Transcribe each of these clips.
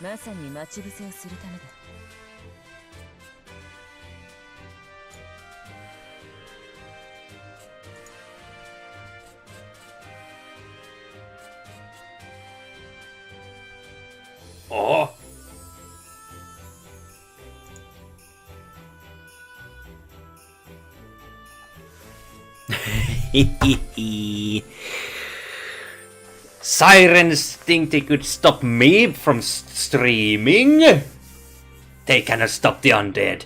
まさに待ち伏せをするためだ。Oh. Sirens think they could stop me from streaming? They cannot stop the undead.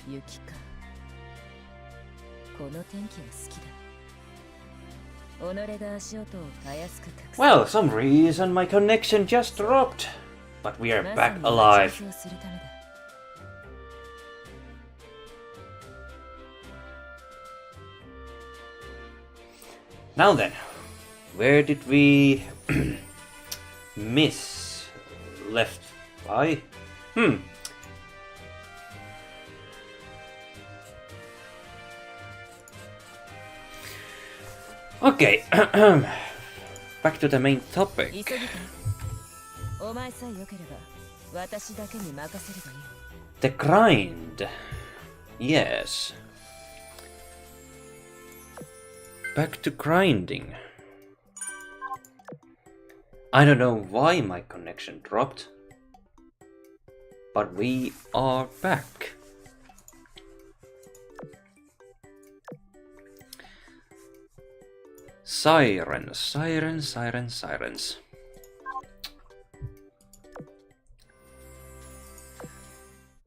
Well, some reason my connection just dropped, but we are back alive. Now then, where did we miss? Left by? Okay, back to the main topic. The grind. Yes. Back to grinding. I don't know why my connection dropped, but we are back. Sirens, sirens, sirens, sirens.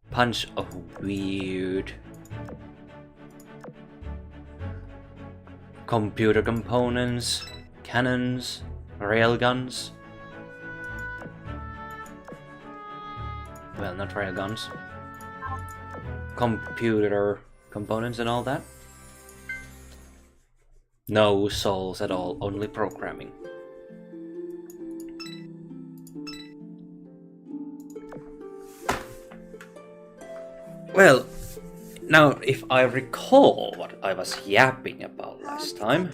Bunch of weird computer components, cannons, railguns. Well, not railguns. Computer components and all that. No souls at all, only programming. Well, now if I recall what I was yapping about last time.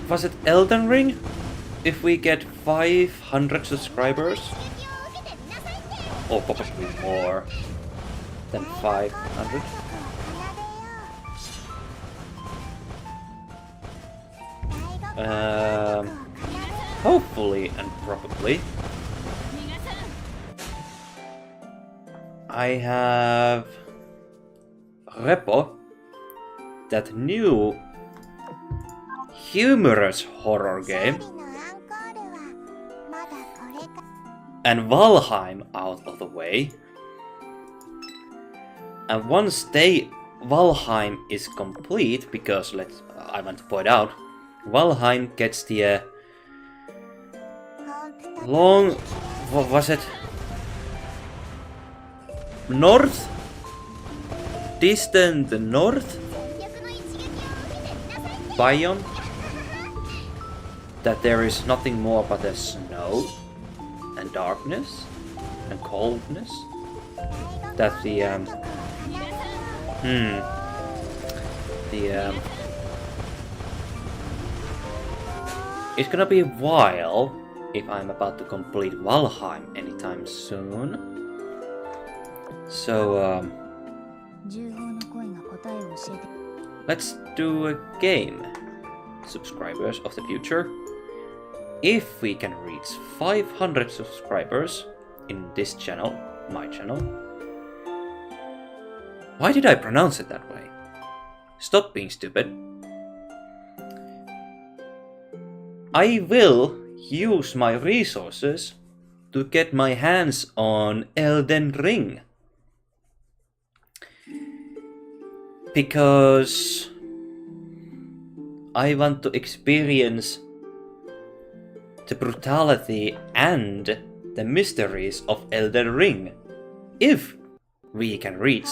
Was it Elden Ring? If we get 500 subscribers? Or possibly more than 500? Hopefully and probably. I have Repo, that new humorous horror game, and Valheim out of the way. And once Valheim is complete, because I want to point out, Valheim gets the long, what was it? North? Distant north? Biome? That there is nothing more but the snow and darkness and coldness. That it's gonna be a while if I'm about to complete Valheim anytime soon. So, let's do a game, subscribers of the future. If we can reach 500 subscribers in this channel, my channel. Why did I pronounce it that way? Stop being stupid. I will use my resources to get my hands on Elden Ring. Because I want to experience the brutality and the mysteries of Elden Ring if we can reach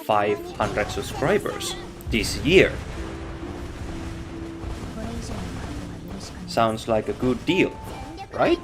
500 subscribers this year. Sounds like a good deal, right?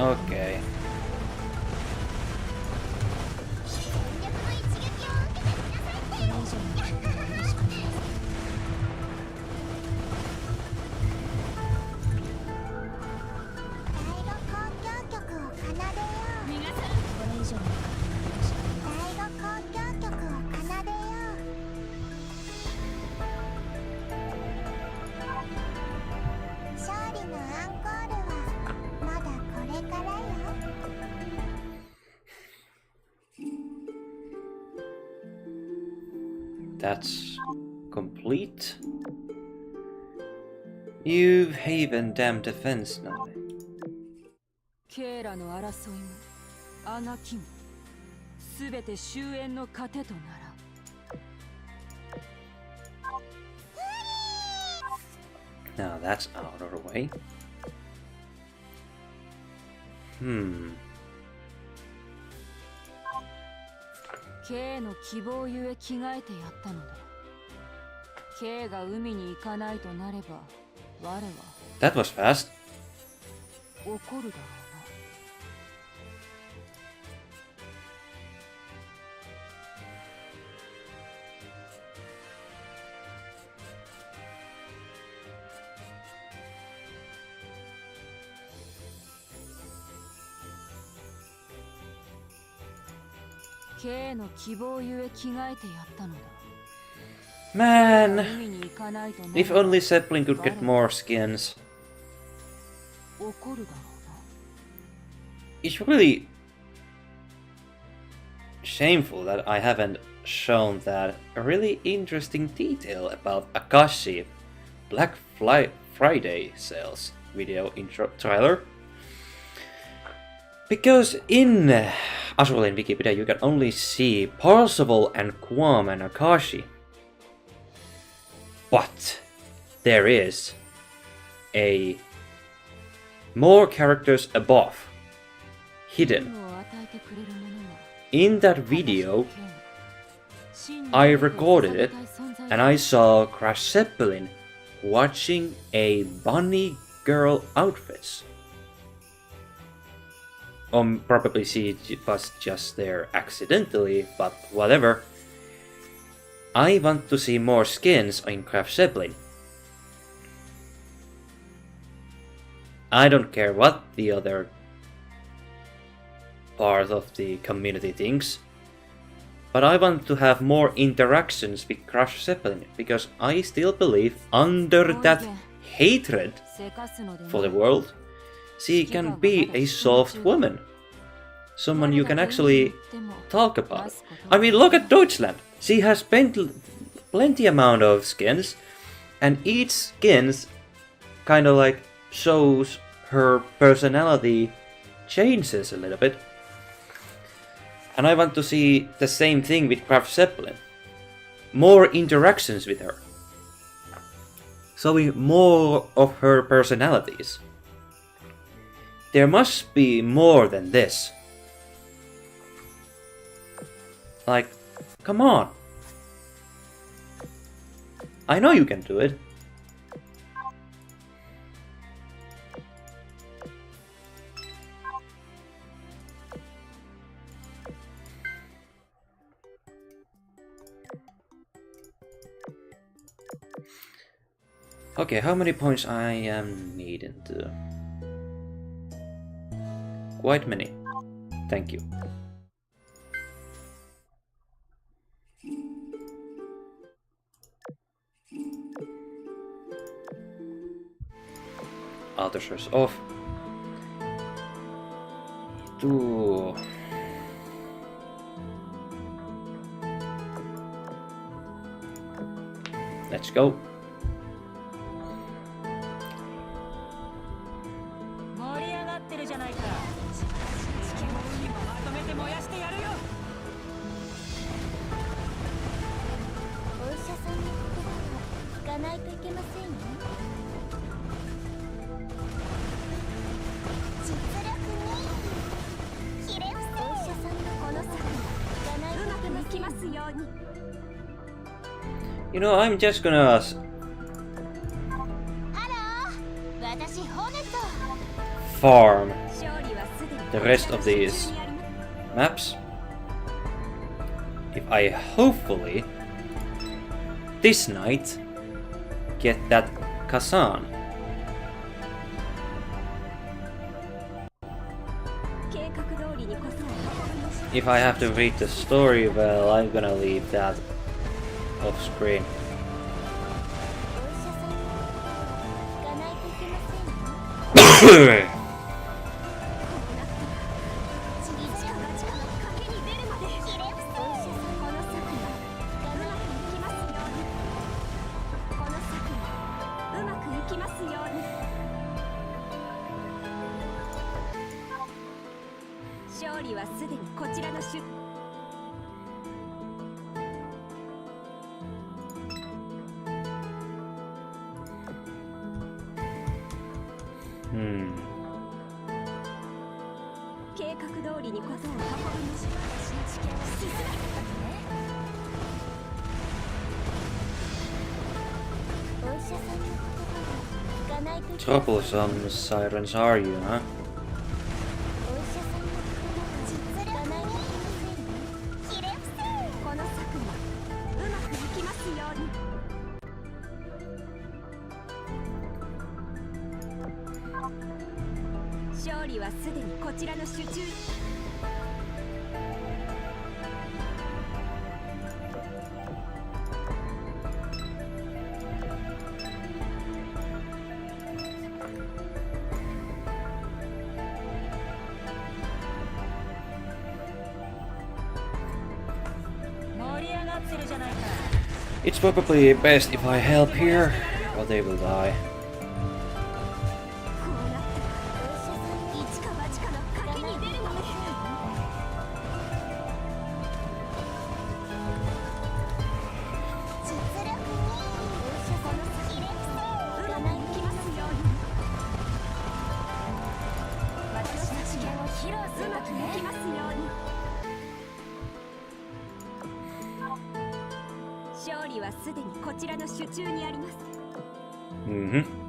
Okay. That's complete. You've haven damn defense now. ケイラの争いもあがきもすべて終焉の糧となら Now that's out of the way. K の希望ゆえ着替えてやったのだ K が海に行かないとなれば我は That was fast. 怒るだろうな K の希望ゆえ着替えてやったのだ Man, 海に行かないとな if れば only Zeppelin could get more skins. 怒るだろうな It's really shameful that I haven't shown that a really interesting detail about Akashi Black Friday sales video intro trailer. Because in AZUR in Wikipedia you can only see Parzival and Quam and Akashi. But there is a more characters above, hidden. In that video, I recorded it and I saw Crash Zeppelin watching a bunny girl outfits. Probably she was just there accidentally, but whatever. I want to see more skins in Crash Zeppelin. I don't care what the other part of the community thinks, but I want to have more interactions with Crash Zeppelin, because I still believe under that hatred for the world, she can be a soft woman. Someone you can actually talk about. I mean, look at Deutschland. She has plenty amount of skins, and each skins kind of like shows her personality changes a little bit. And I want to see the same thing with Crash Zeppelin. More interactions with her. Showing more of her personalities. There must be more than this. Like, come on. I know you can do it. Okay, how many points I am needing to? Quite many. Thank you. Auto source off. Let's go. You know, I'm just gonna farm the rest of these maps. If I hopefully this night get that Kazan. If I have to read the story, well, I'm gonna leave that off screen. Troublesome sirens are you, huh? It's probably best if I help here, or they will die. Mm-hmm.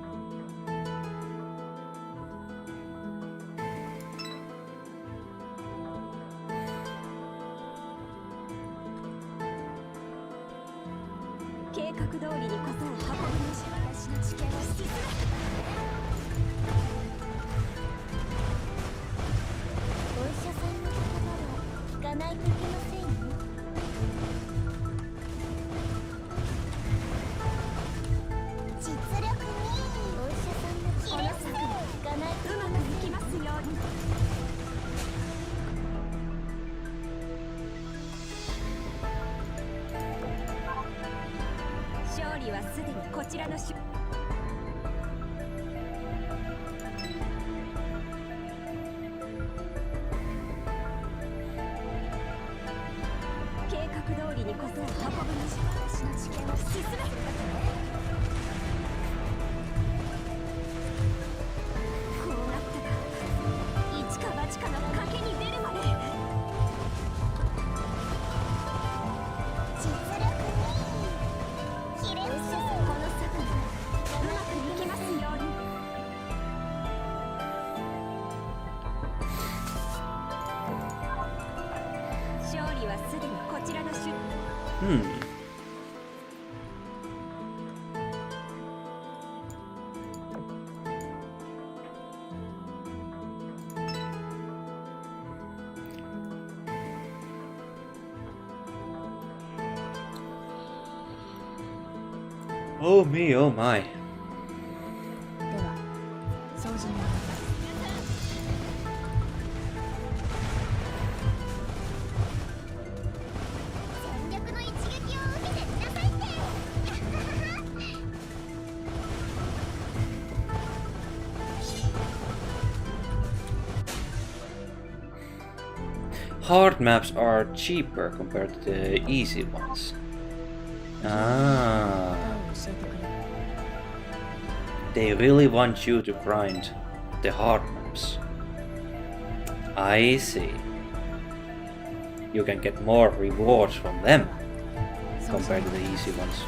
Oh me, oh my. Hard maps are cheaper compared to the easy ones. Ah. They really want you to grind the hard maps. I see. You can get more rewards from them compared to the easy ones.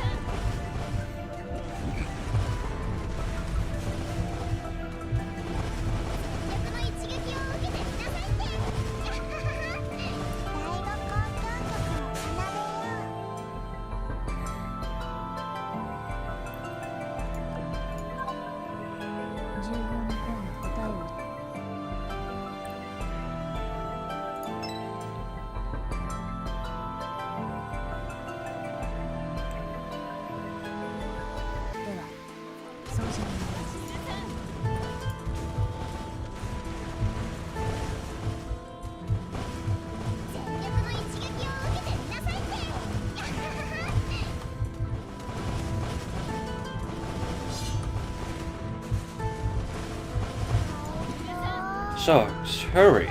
So, hurry.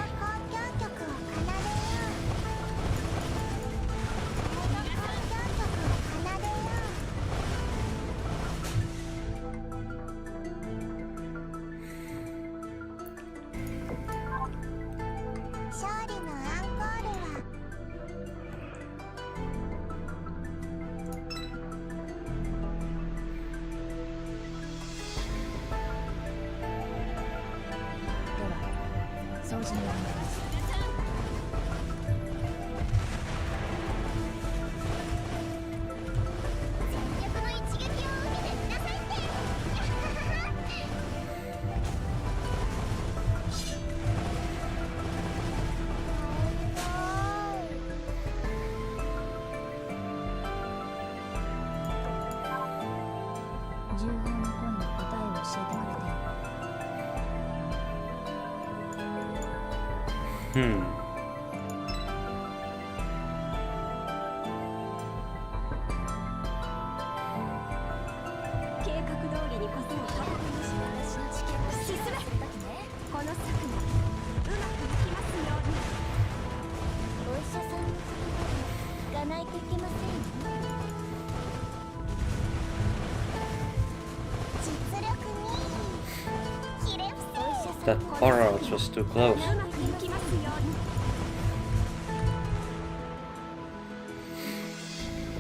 That barrage was too close.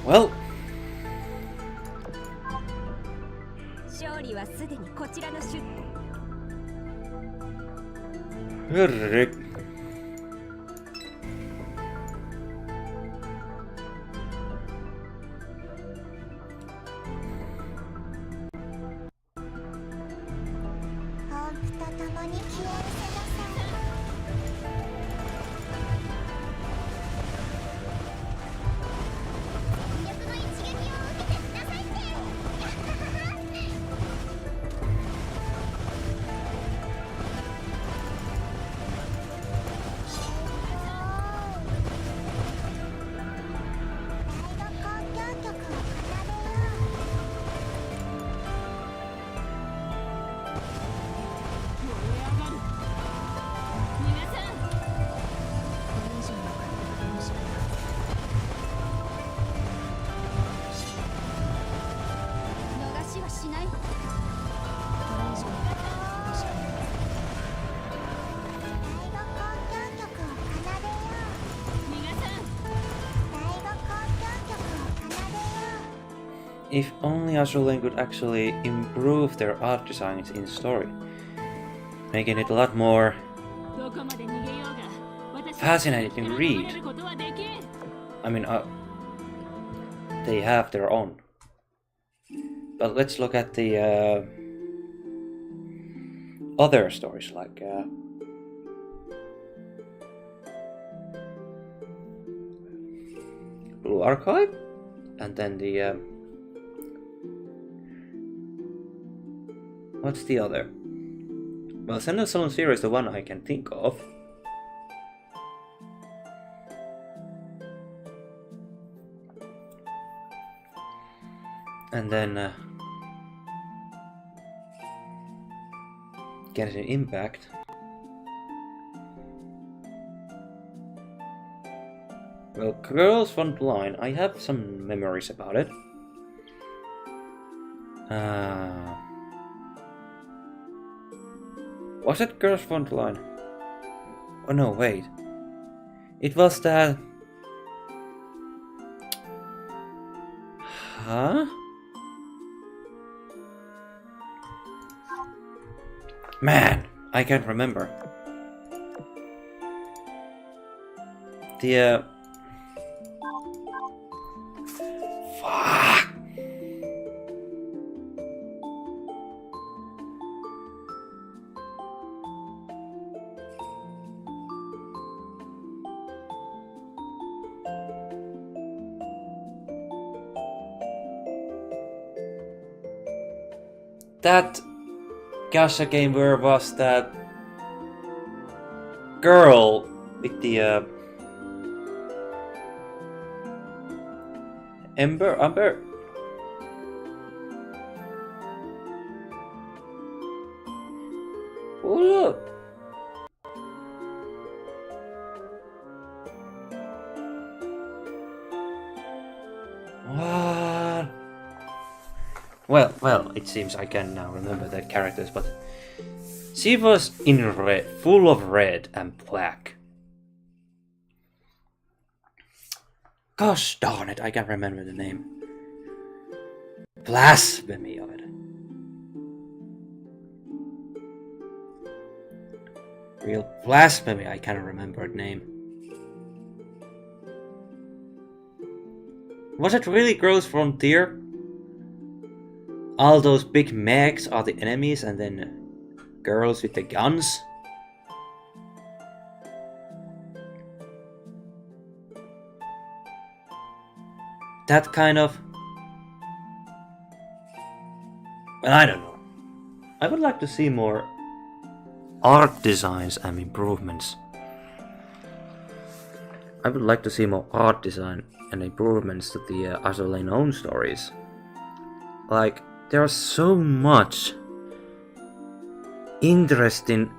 Well. Hurry. If only AZUR could actually improve their art designs in story, making it a lot more fascinating to read. I mean, they have their own. But let's look at the other stories, like Blue Archive, and then the what's the other? Well, Senna Salon Zero is the one I can think of. And then Genshin Impact. Well, Girls Frontline, I have some memories about it. Was it Girls Frontline? Oh no, wait. It was that... Huh? Man, I can't remember. The fuck. That gacha game where was that girl with the Amber? Hold up. What? Well, it seems I can now remember the characters, but she was in red, full of red and black. Gosh darn it, I can't remember the name. Blasphemy of it. Real blasphemy, I can't remember the name. Was it really Gross Frontier? All those big mechs are the enemies and then girls with the guns? That kind of... Well, I don't know. I would like to see more art designs and improvements. I would like to see more art design and improvements to the AZUR Lane own stories. Like, there are so much interesting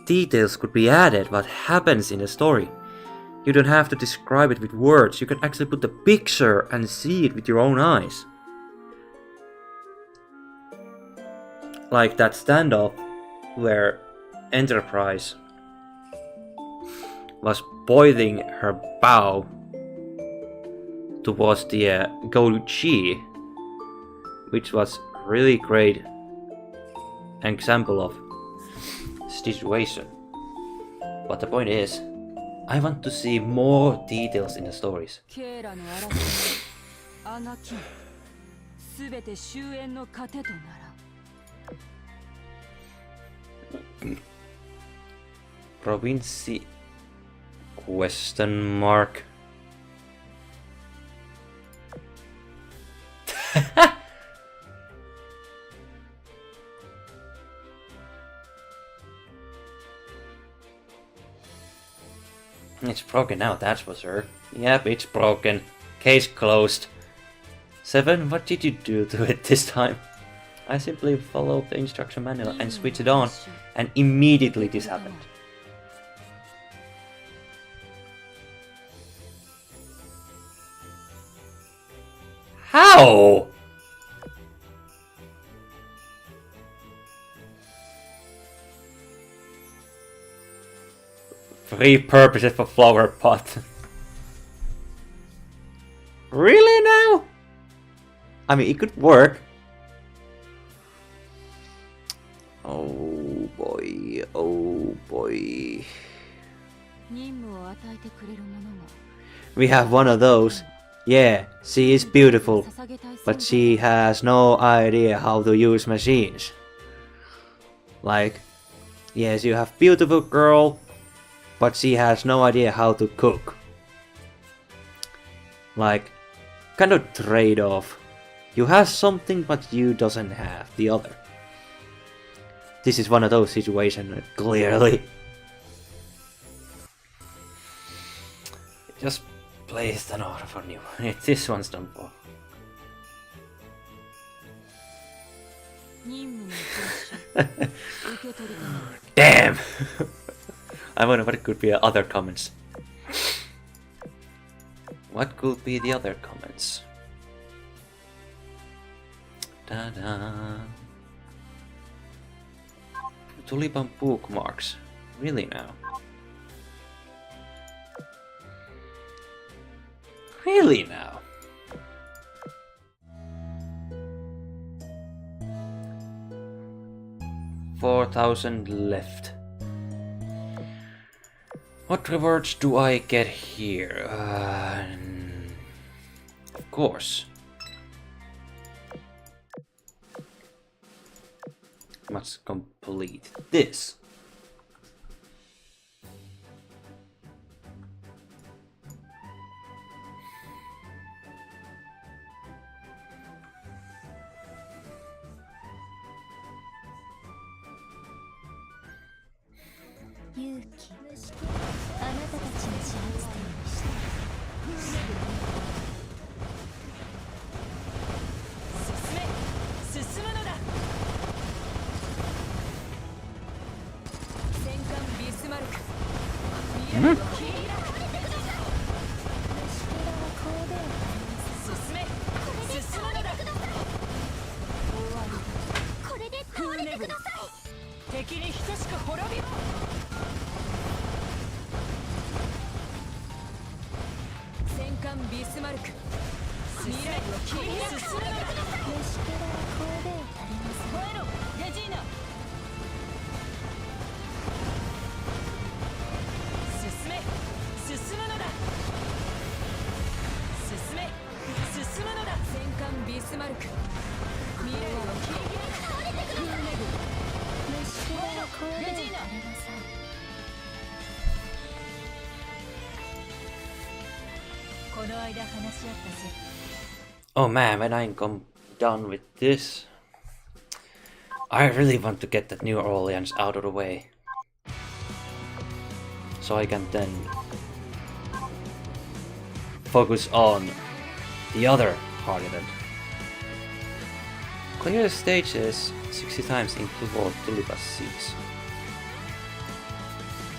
details could be added what happens in the story. You don't have to describe it with words, you can actually put the picture and see it with your own eyes. Like that standoff where Enterprise was pointing her bow towards the Go-Chi, which was really great example of situation. But the point is, I want to see more details in the stories. Provinci? Question mark. It's broken now, that's for sure. Yep, it's broken. Case closed. 7, what did you do to it this time? I simply followed the instruction manual and switched it on, and immediately this happened. How? Repurpose it for flower pot. Really now? I mean, it could work. Oh boy, oh boy. We have one of those. Yeah, she is beautiful, but she has no idea how to use machines. Like, yes, you have beautiful girl, but she has no idea how to cook. Like, kind of trade-off. You have something, but you doesn't have the other. This is one of those situations, clearly. Just place an order for new. This one's done for. Damn! I wonder what could be other comments. What could be the other comments? Ta-da! Tulipa bookmarks. Really now? Really now? $4,000 left. What rewards do I get here? Of course. Must complete this. Oh man, when I'm done with this, I really want to get that New Orleans out of the way, so I can then focus on the other hard event. Clear the stages 60 times in Kingdom of Tulipa seas.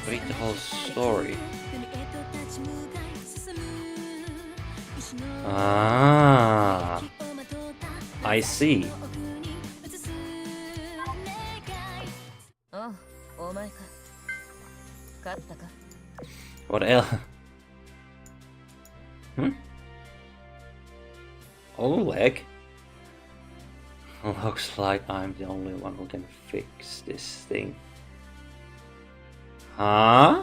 Read the whole story. Ah, I see. What else? Oleg? Looks like I'm the only one who can fix this thing. Huh?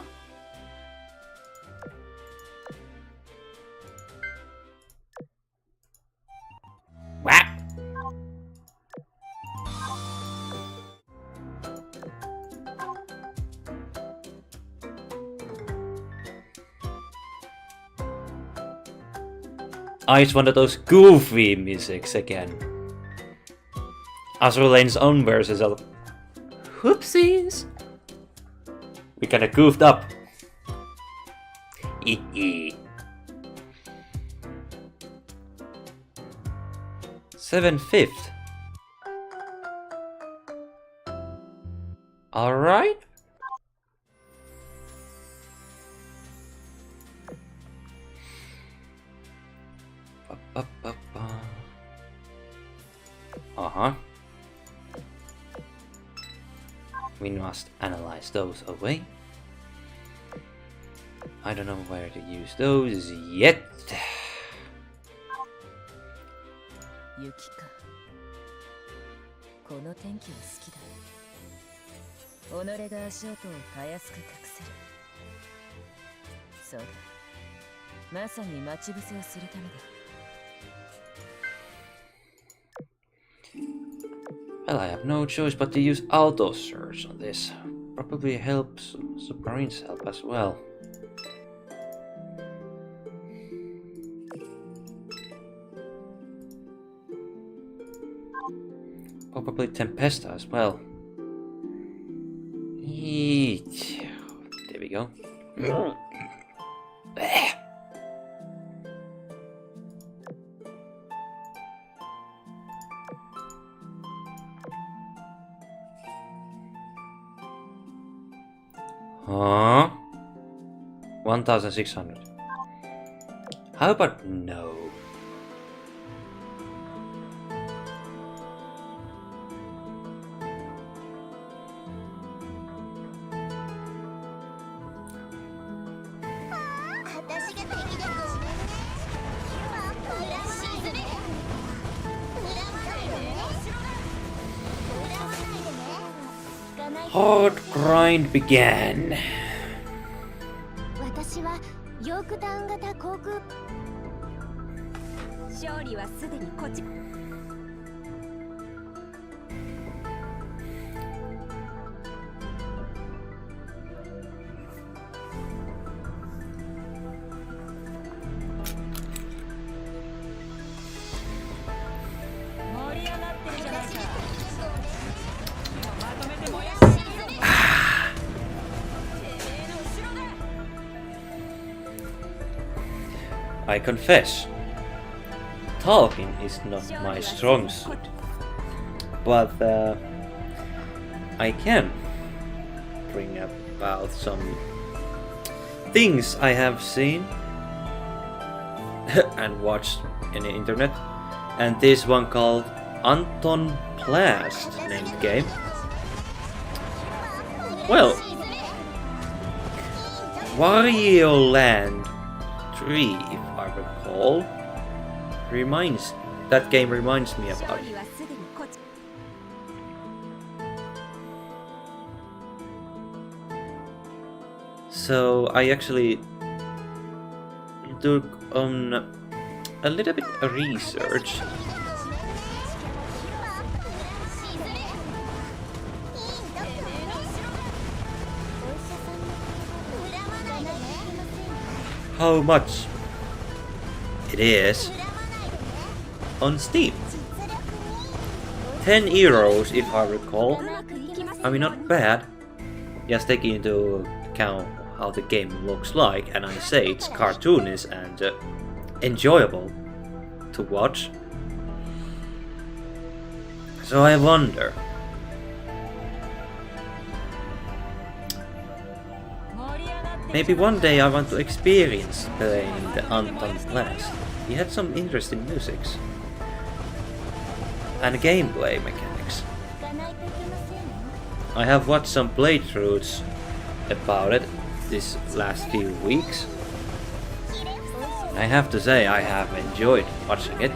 What? Oh, it's one of those goofy musics again. AZUR Lane's own versions of whoopsies. We kinda goofed up. 7/5. Alright. Uh-huh. We must analyze those away. I don't know where to use those yet. Well, I have no choice but to use auto search on this. Probably helps submarines help as well. Probably Tempesta as well. Eeech. There we go. Huh? 1,600. How about no? Hard grind began. I confess, talking is not my strong suit, but I can bring about some things I have seen and watched in the internet, and this one called Anton Plast named game. Well, Wario Land 3, if I I recall. That game reminds me about it. So I actually took on a little bit of research. How much it is on Steam. 10 euros if I recall. I mean, not bad. Just taking into account how the game looks like, and I say it's cartoonish and enjoyable to watch. So I wonder, maybe one day I want to experience playing the Anton Blast. He had some interesting musics and gameplay mechanics. I have watched some playthroughs about it this last few weeks. I have to say I have enjoyed watching it.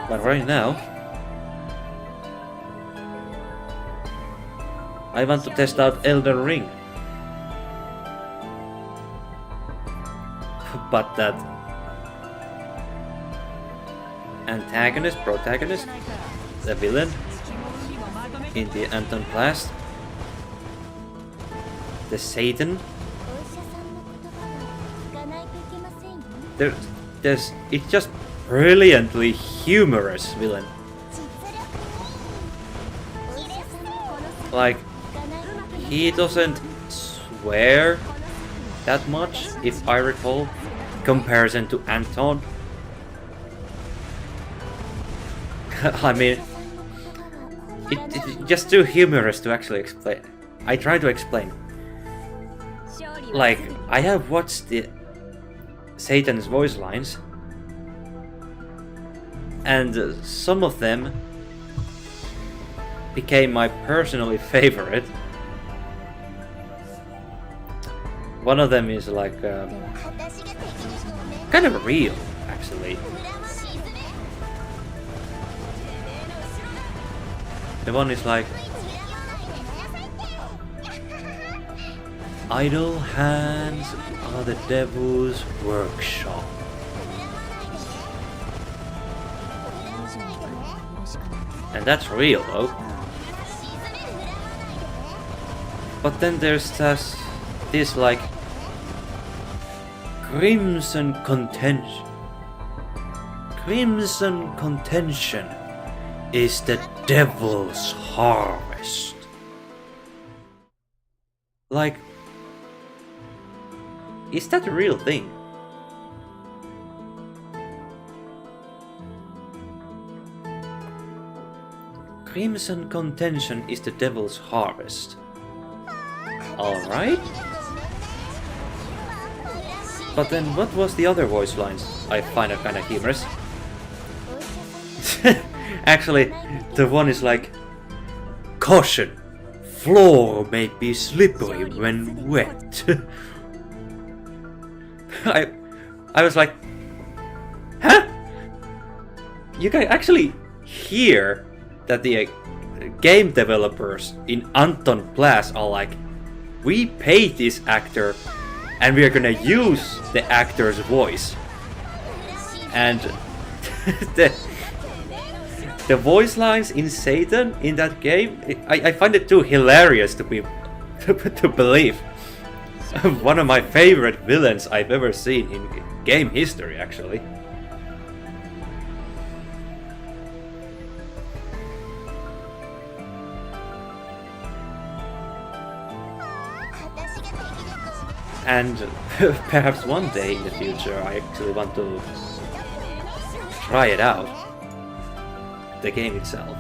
But right now I want to test out Elden Ring. But that protagonist, the villain in the Anton Blast, the Satan. It's just brilliantly humorous villain. Like, he doesn't swear that much, if I recall, comparison to Anton. I mean, it's just too humorous to actually explain. I try to explain. Like, I have watched the Satan's voice lines, and some of them became my personally favorite. One of them is like kind of real, actually. The one is like, idle hands are the devil's workshop. And that's real though. But then there's this like crimson contention. Crimson contention is the devil's harvest. Like, is that a real thing? Crimson contention is the devil's harvest. Alright. But then what was the other voice lines? I find it kinda humorous. Actually, the one is like, caution, floor may be slippery when wet. I was like, huh? You can actually hear that the game developers in Anton Blast are like, we paid this actor and we are gonna use the actor's voice. And the voice lines in Satan in that game, I find it too hilarious to believe. One of my favorite villains I've ever seen in game history, actually. And perhaps one day in the future I actually want to try it out. The game itself.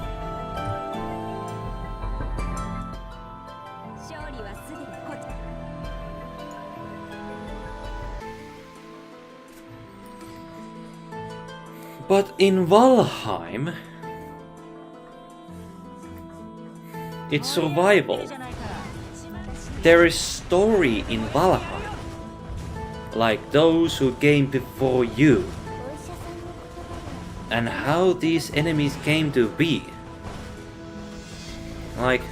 But in Valheim, it's survival. There is story in Valheim. like those who came before you, and how these enemies came to be. Like,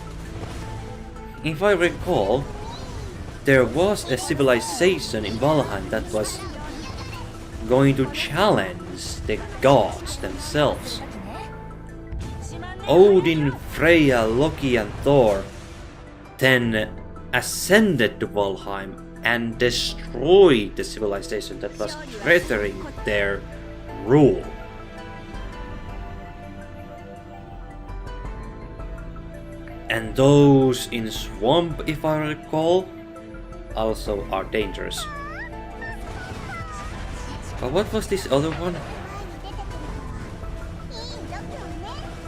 if I recall, there was a civilization in Valheim that was going to challenge the gods themselves. Odin, Freya, Loki and Thor then ascended to Valheim and destroyed the civilization that was threatening their rule. And those in swamp, if I recall, also are dangerous. But what was this other one?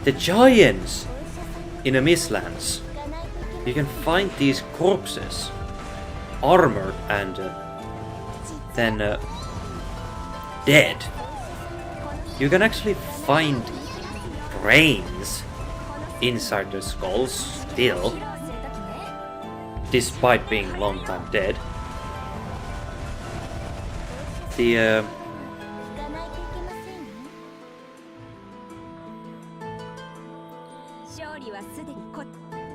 The giants in the Mistlands. You can find these corpses, armored and then dead. You can actually find brains inside the skulls still, despite being long time dead. The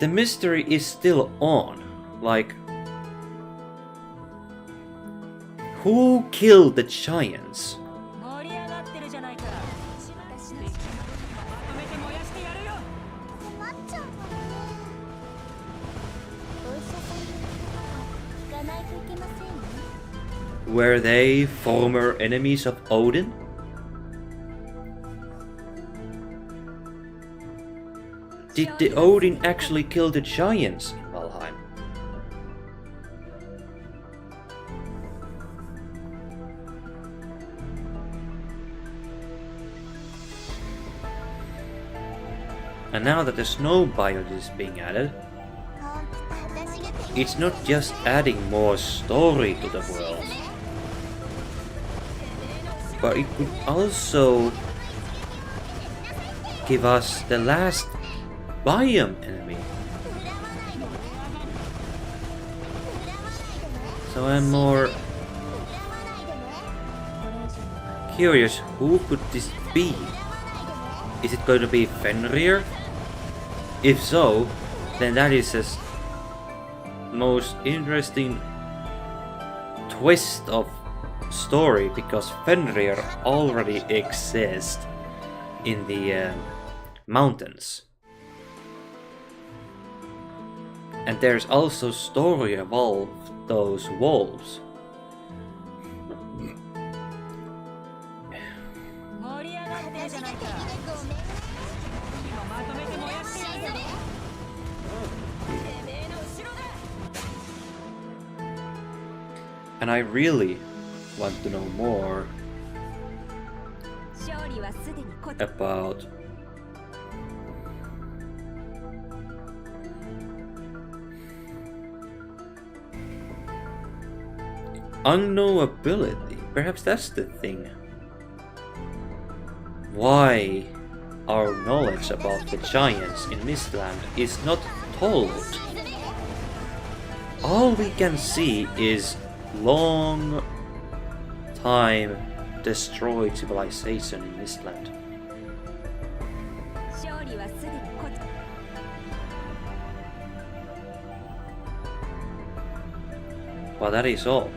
mystery is still on. Like, who killed the giants? Were they former enemies of Odin? Did the Odin actually kill the giants in Valheim? And now that the snow biome is being added, it's not just adding more story to the world, but it could also give us the last biome enemy. So I'm more curious, who could this be? Is it going to be Fenrir? If so, then that is the most interesting twist of story, because Fenrir already exists in the mountains. And there's also story about those wolves. And I really want to know more about unknowability. Perhaps that's the thing. Why our knowledge about the giants in Mistland is not told. All we can see is long time destroyed civilization in Mistland. But that is all.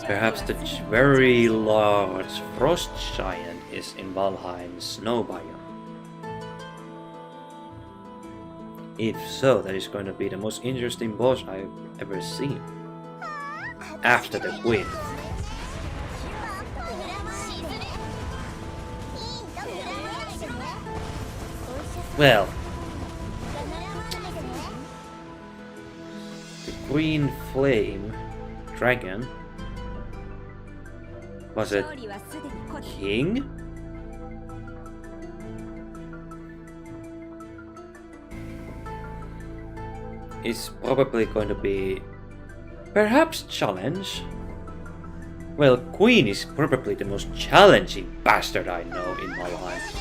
Perhaps the very large frost giant is in Valheim's snow biome. If so, that is going to be the most interesting boss I've ever seen. After the queen. Well, the Green Flame Dragon was a king? is probably going to be perhaps challenge. Well, Queen is probably the most challenging bastard I know in my life.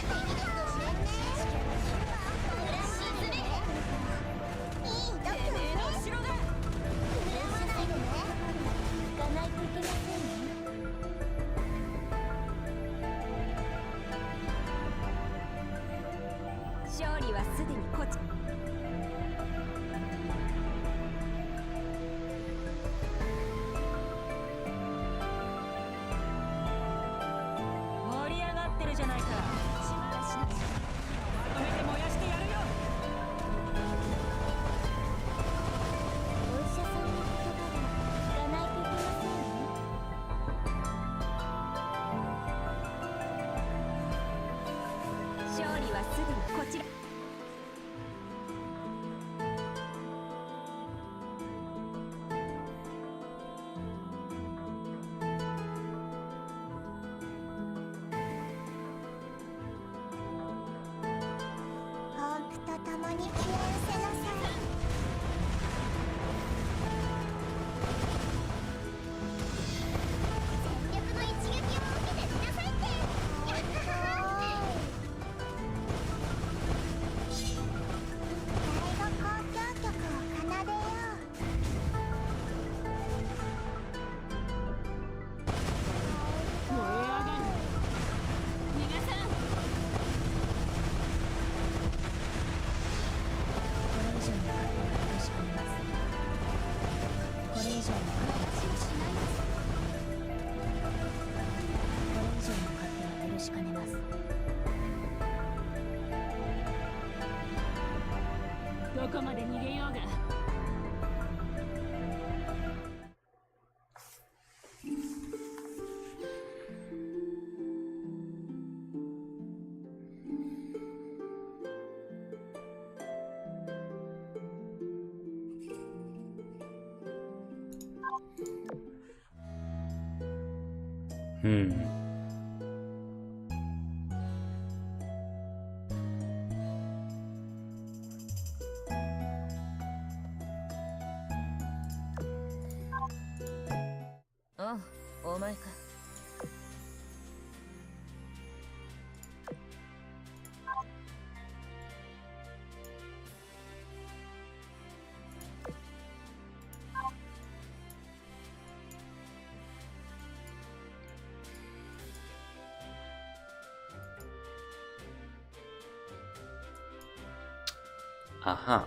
Oh, お前か。Aha.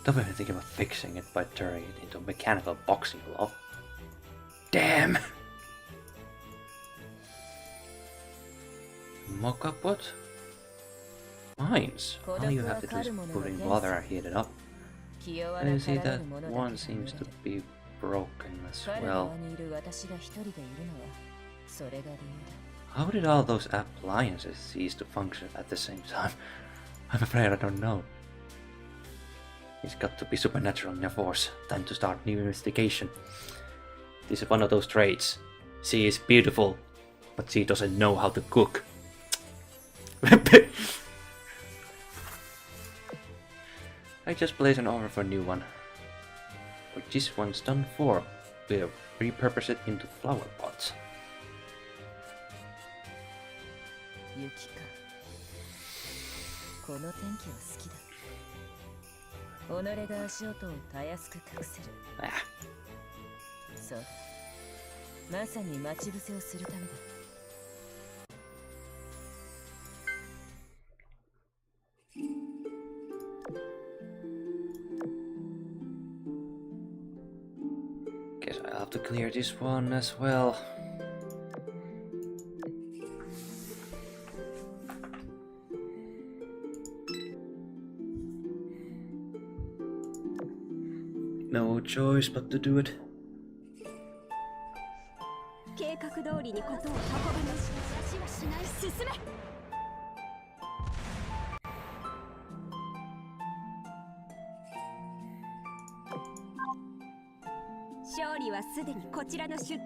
Don't even think about fixing it by turning it into a mechanical boxing glove. Damn! Mock-up what? Mines. All you have to do is put in water and heat it up. And you see that one seems to be broken as well. How did all those appliances cease to function at the same time? I'm afraid I don't know. It's got to be supernatural in their force. Time to start new investigation. This is one of those traits. She is beautiful, but she doesn't know how to cook. I just placed an order for a new one. What this one's done for, we'll repurpose it into flower pots. Ah. Guess I'll have to clear this one as well. No choice but to do it. 勝利はすでにこちらの手。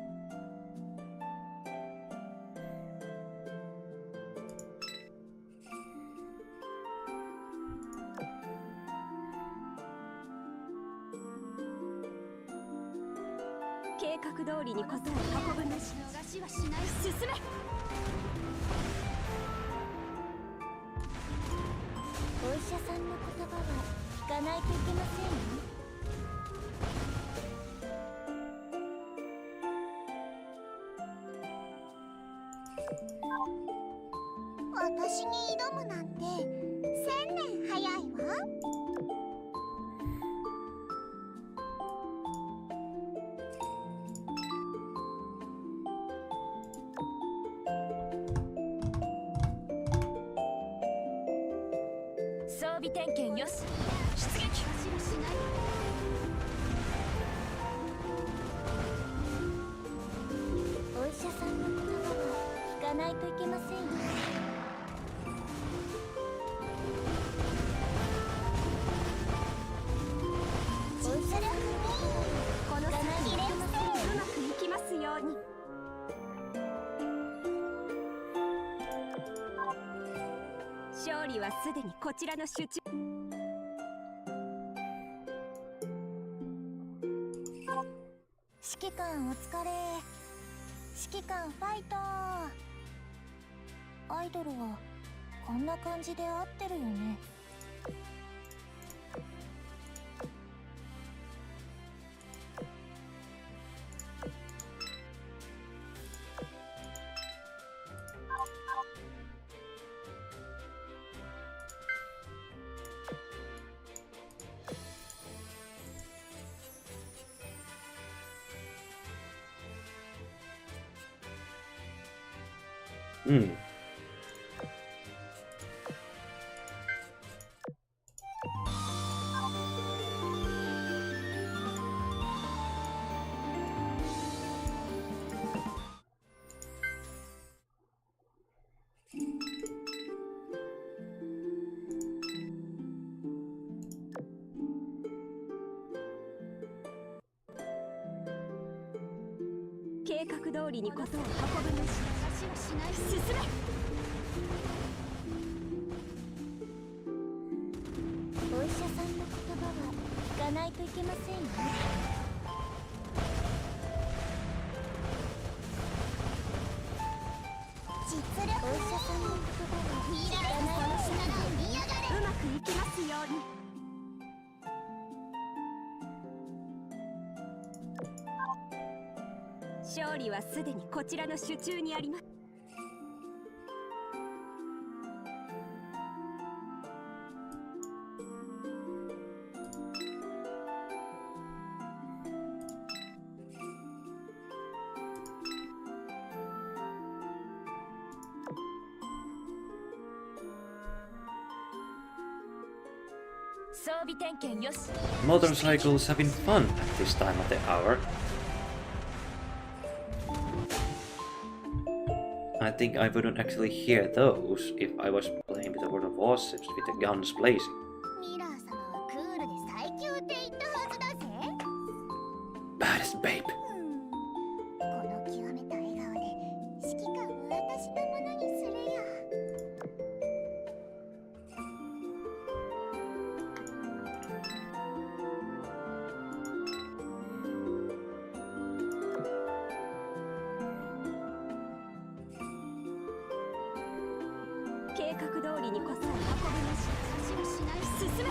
計画通りにことを運ぶのし逃しはしない。進め。お医者さんの言葉は聞かないといけませんよ。私に挑むなんて1000年早いわ。装備点検よし。出撃。走らしない。お医者さんの言葉は聞かないといけませんよ。お医者さんこの先うまくいきますように。勝利はすでにこちらの手中。指揮官お疲れ。指揮官ファイト。アイドルはこんな感じで合ってるよね。うん計画通りにことを運ぶのし私はしない。進め。お医者さんの言葉は聞かないといけませんよ。実力。お医者さんの言葉は聞かないといけませんよ。うまくいきますように。勝利はすでにこちらの手中にあります。装備点検よし。 Motorcycles having fun at this time of the hour. I think I wouldn't actually hear those if I was playing with the World of Warships with the guns blazing. ミラー様はクールで最強って言ったはずだぜ。 Baddest babe. この極めた笑顔で指揮官を私のものにするよ。計画通りにことを運ぶのし走らしない。進め。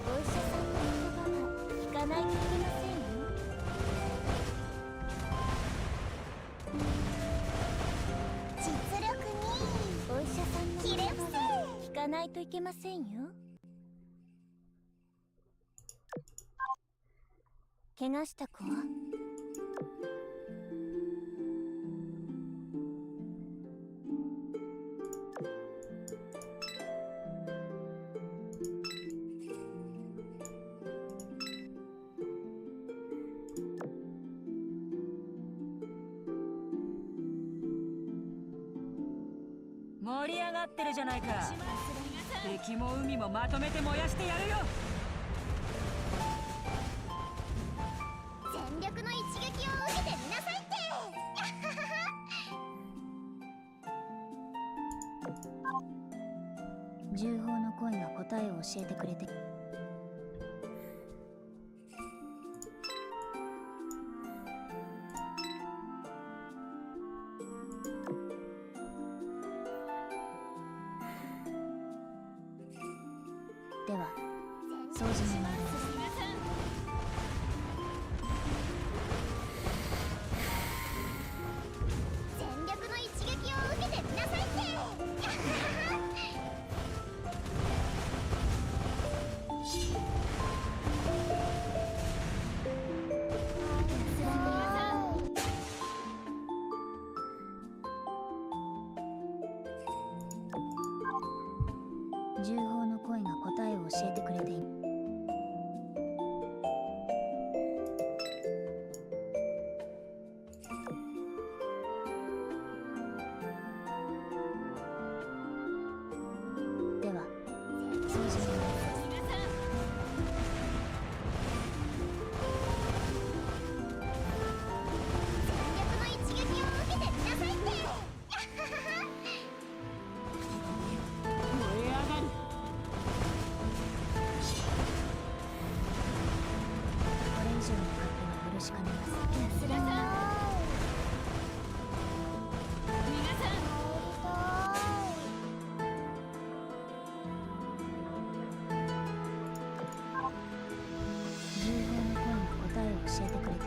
お医者さんの言葉は聞かないといけませんよ。実力に。お医者さんの言葉は聞かないといけませんよ。怪我した子は盛り上がってるじゃないか。敵も海もまとめて燃やしてやるよ。重宝の声が答えを教えてくれて。では掃除に参ります。全力の一撃を受けてみなさいって。重宝の声が答えを教えてくれている。では掃除に参ります。全力の一撃を受けてみなさいって。これ以上の勝手は許しかねます。皆さん重宝の声が答えを教えてくれて。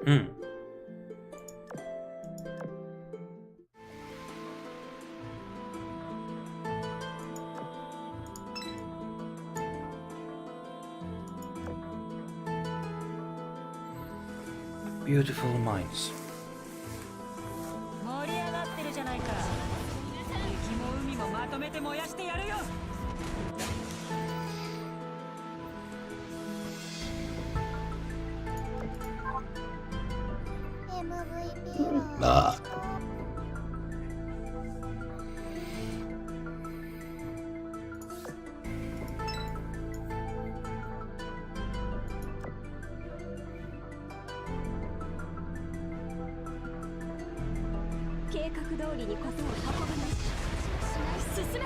うん。Beautiful minds. 盛り上がってるじゃないか。敵も海もまとめて燃やしてやるよ。MVP あは計画通りにことを運ぶね。進め。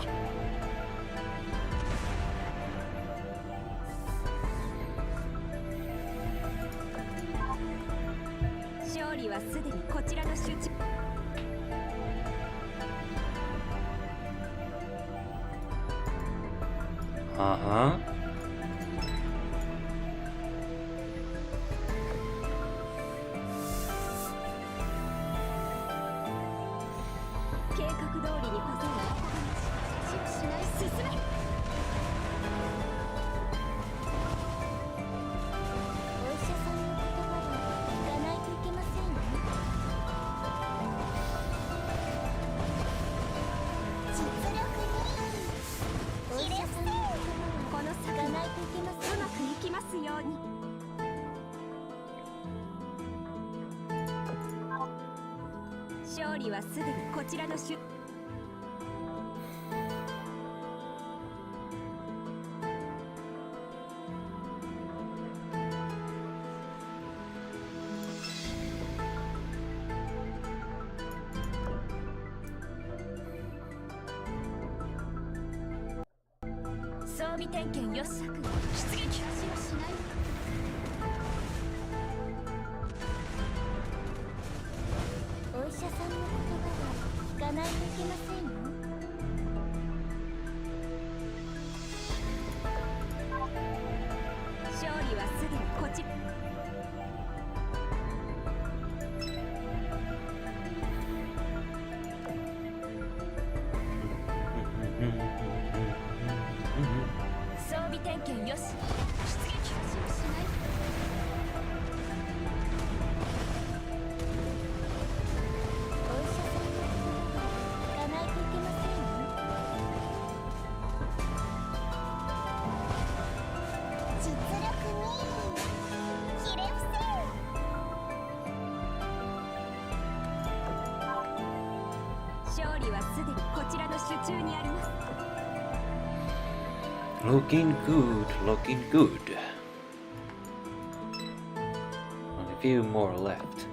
勝利はすでにこちらの集中。はは。計画通りにことを運ぶね。しない。進め。お医者さんの言葉は聞かないといけませんよ。実力にお医者さんの言葉はこの先聞かないといけません。うまくいきますように。勝利はすでにこちらの集。装備点検よっしゃく出撃はしない。お医者さんの言葉は聞かないといけませんよ。勝利はすでにこち。装備点検よし。出撃はしない。お医者さんの言葉は聞かないといけませんよ。実力にひれ伏せ。勝利はすでにこちらの手中にあります。Looking good, looking good. few more left.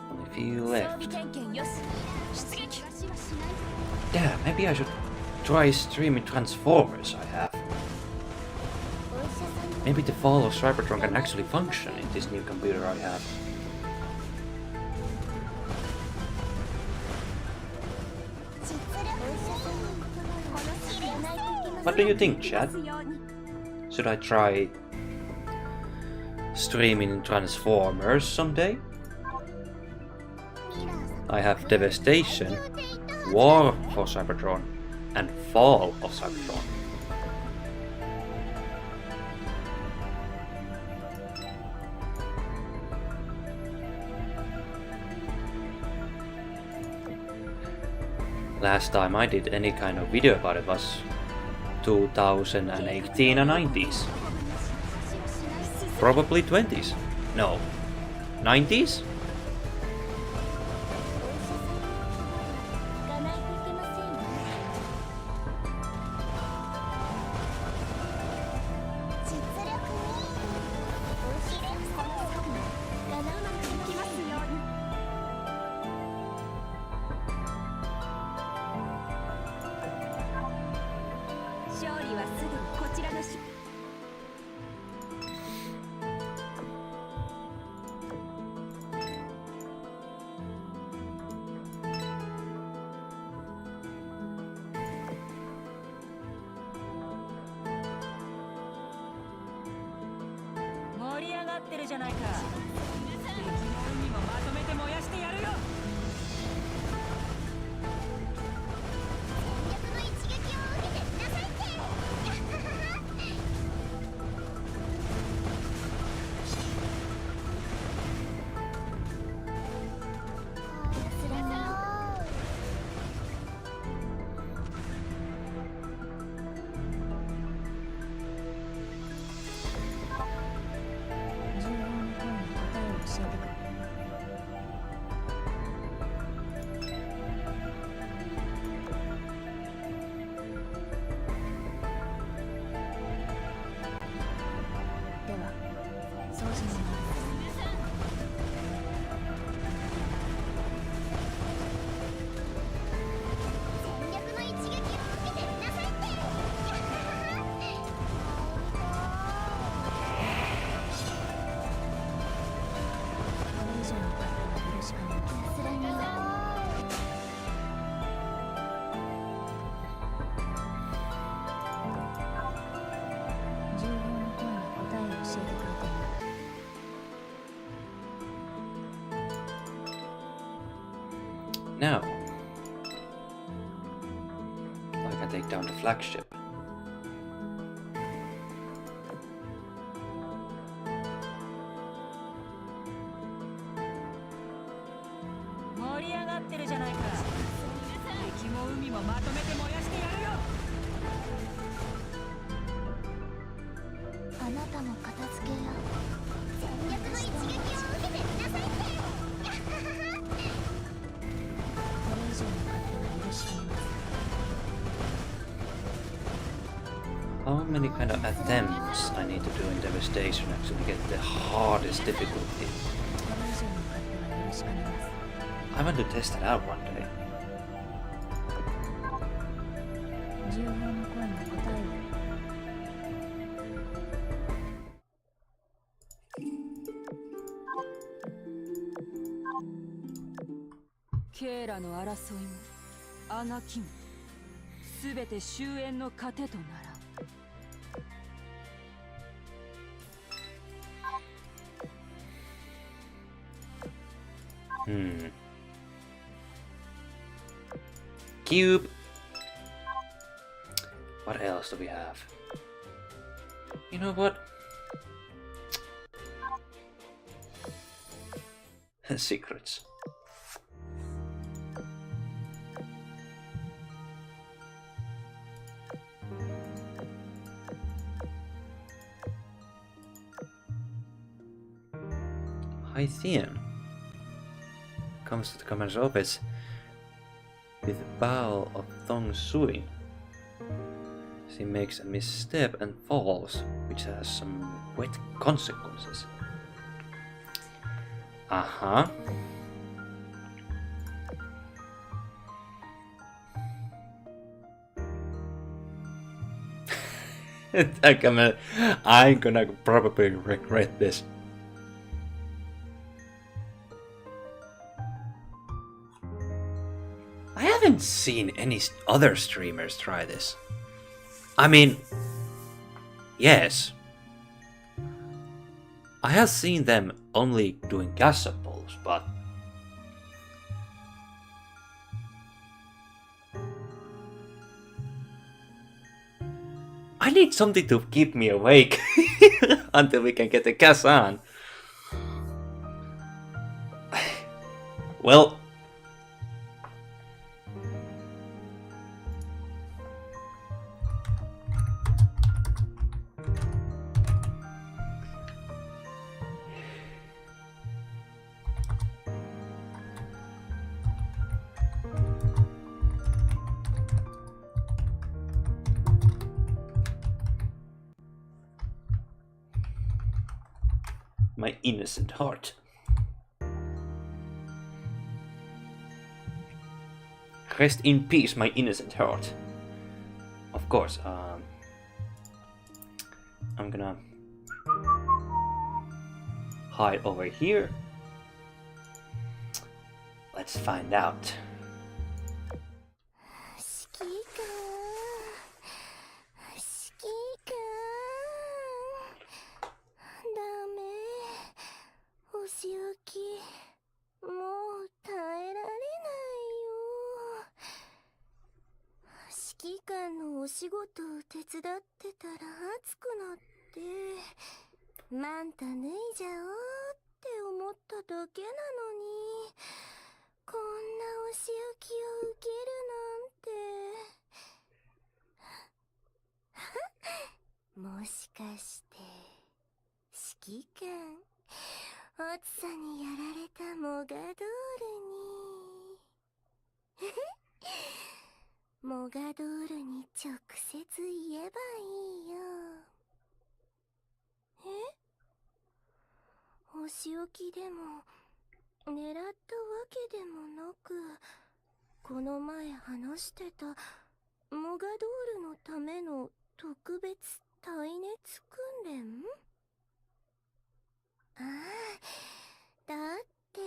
Only a few left. Yeah, maybe I should try streaming Transformers I have. Maybe the fall of Cybertron can actually function in this new computer I have. What do you think, Chad? Should I try streaming Transformers someday? I have Devastation, War for Cybertron, and Fall of Cybertron. Last time I did any kind of video about it was 2018 and 90s. Probably 20s. No. 90s? Now, I can take down the flagship. How many kind of attempts I need to do in Devastation actually get the hardest difficulty? I want to test it out one day. Keiraの争いもあがきもすべて終焉の糧とならCube. What else do we have? You know what? Secrets. Hythean comes to the commander's office with a bowl of thong suing. She makes a misstep and falls, which has some wet consequences. Uh-huh. I'm gonna probably regret this. I haven't seen any other streamers try this. I mean, yes. I have seen them only doing gas pulls, but I need something to keep me awake until we can get the gas on. Well, my innocent heart. Rest in peace, my innocent heart. Of course, I'm gonna hide over here. Let's find out. 指揮官指揮官ダメお仕置きもう耐えられないよ指揮官のお仕事を手伝ってたら熱くなってマンタ脱いじゃおうって思っただけなのにこんなお仕置きを受けるなんてもしかして指揮官暑さにやられたモガドールにモガドールに直接言えばいいよお仕置きでも狙ったわけでもなくこの前話してたモガドールのための特別耐熱訓練ああだって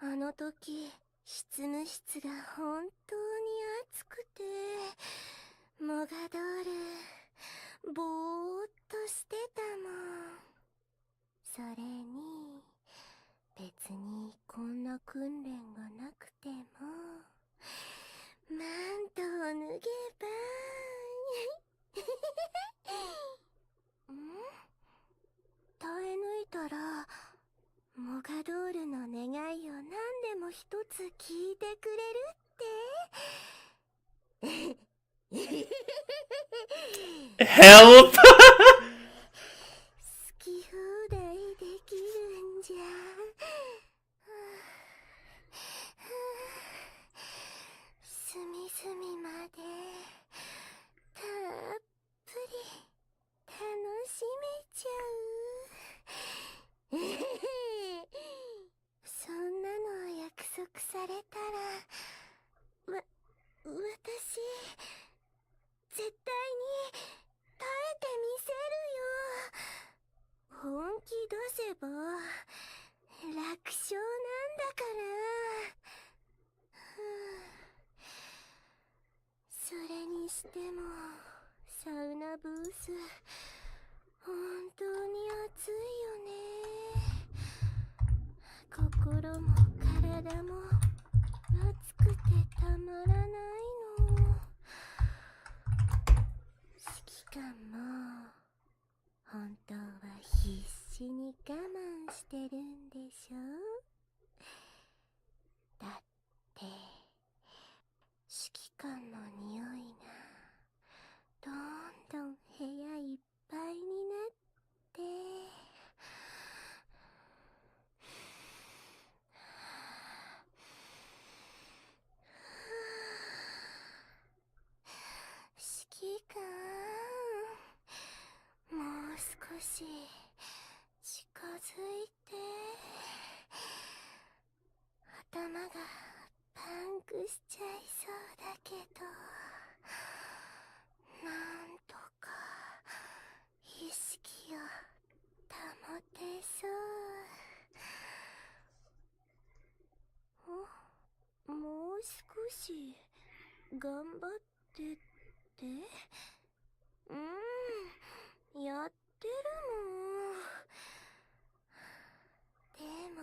あの時執務室が本当に暑くてモガドールぼーっとしてたもんそれに別にこんな訓練がなくてもマントを脱げば耐え抜いたらモガドールの願いを何でも一つ聞いてくれるってHelp! 好き放題できるんじゃ隅々までたっぷり楽しめちゃうそんなの約束されたら私絶対に耐えてみせるよ本気出せば楽勝なんだからそれにしてもサウナブース本当に暑いよね心も体も暑くてたまらないの指揮官も本当は必死に我慢してるんでしょだって指揮官の匂いがどんどん部屋いっぱいになって指揮官し近づいて、頭がパンクしちゃいそうだけど、なんとか意識を保てそう。もう少し頑張ってって。やってるもん。でも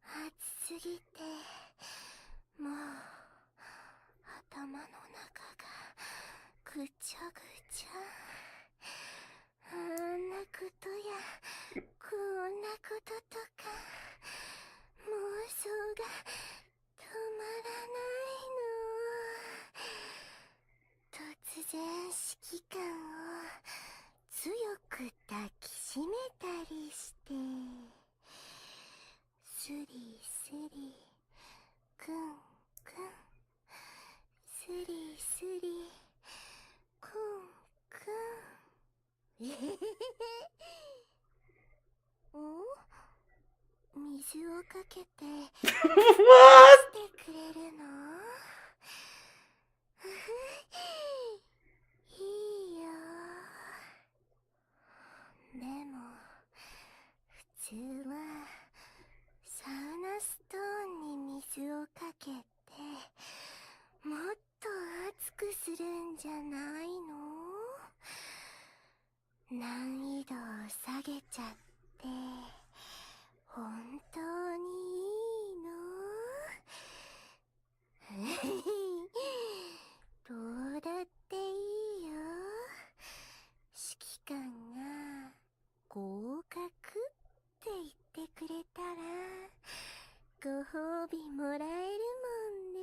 暑すぎてもう頭の中がぐちゃぐちゃ。あんなことやこんなこととか妄想が止まらないの。突然指揮官を強く抱きしめたりして、スリスリくんくん、スリスリくんくん。えへへへ。お？水をかけてしてくれるの？いいよ。でも普通はサウナストーンに水をかけてもっと熱くするんじゃないの？難易度を下げちゃって本当にいいの？どうだっていいよ。指揮官が合格って言ってくれたらご褒美もらえるもんね。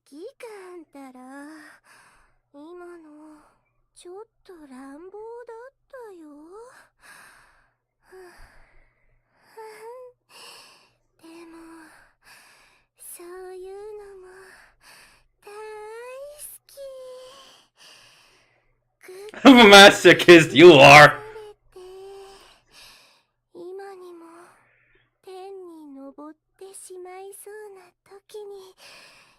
指揮官ったら今のちょっと乱暴だったよ。でもそういうのも大好き。Masochist, you are! 今にも天に昇ってしまいそうな時に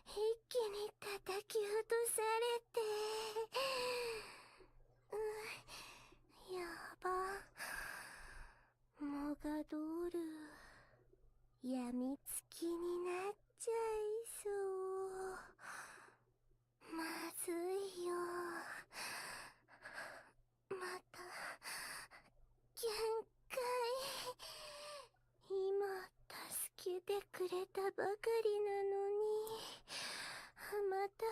一気に叩き落とされて、やば、モガドールやみつきになっちゃいそう。まずいよ。また限界。今助けてくれたばかりなのにまた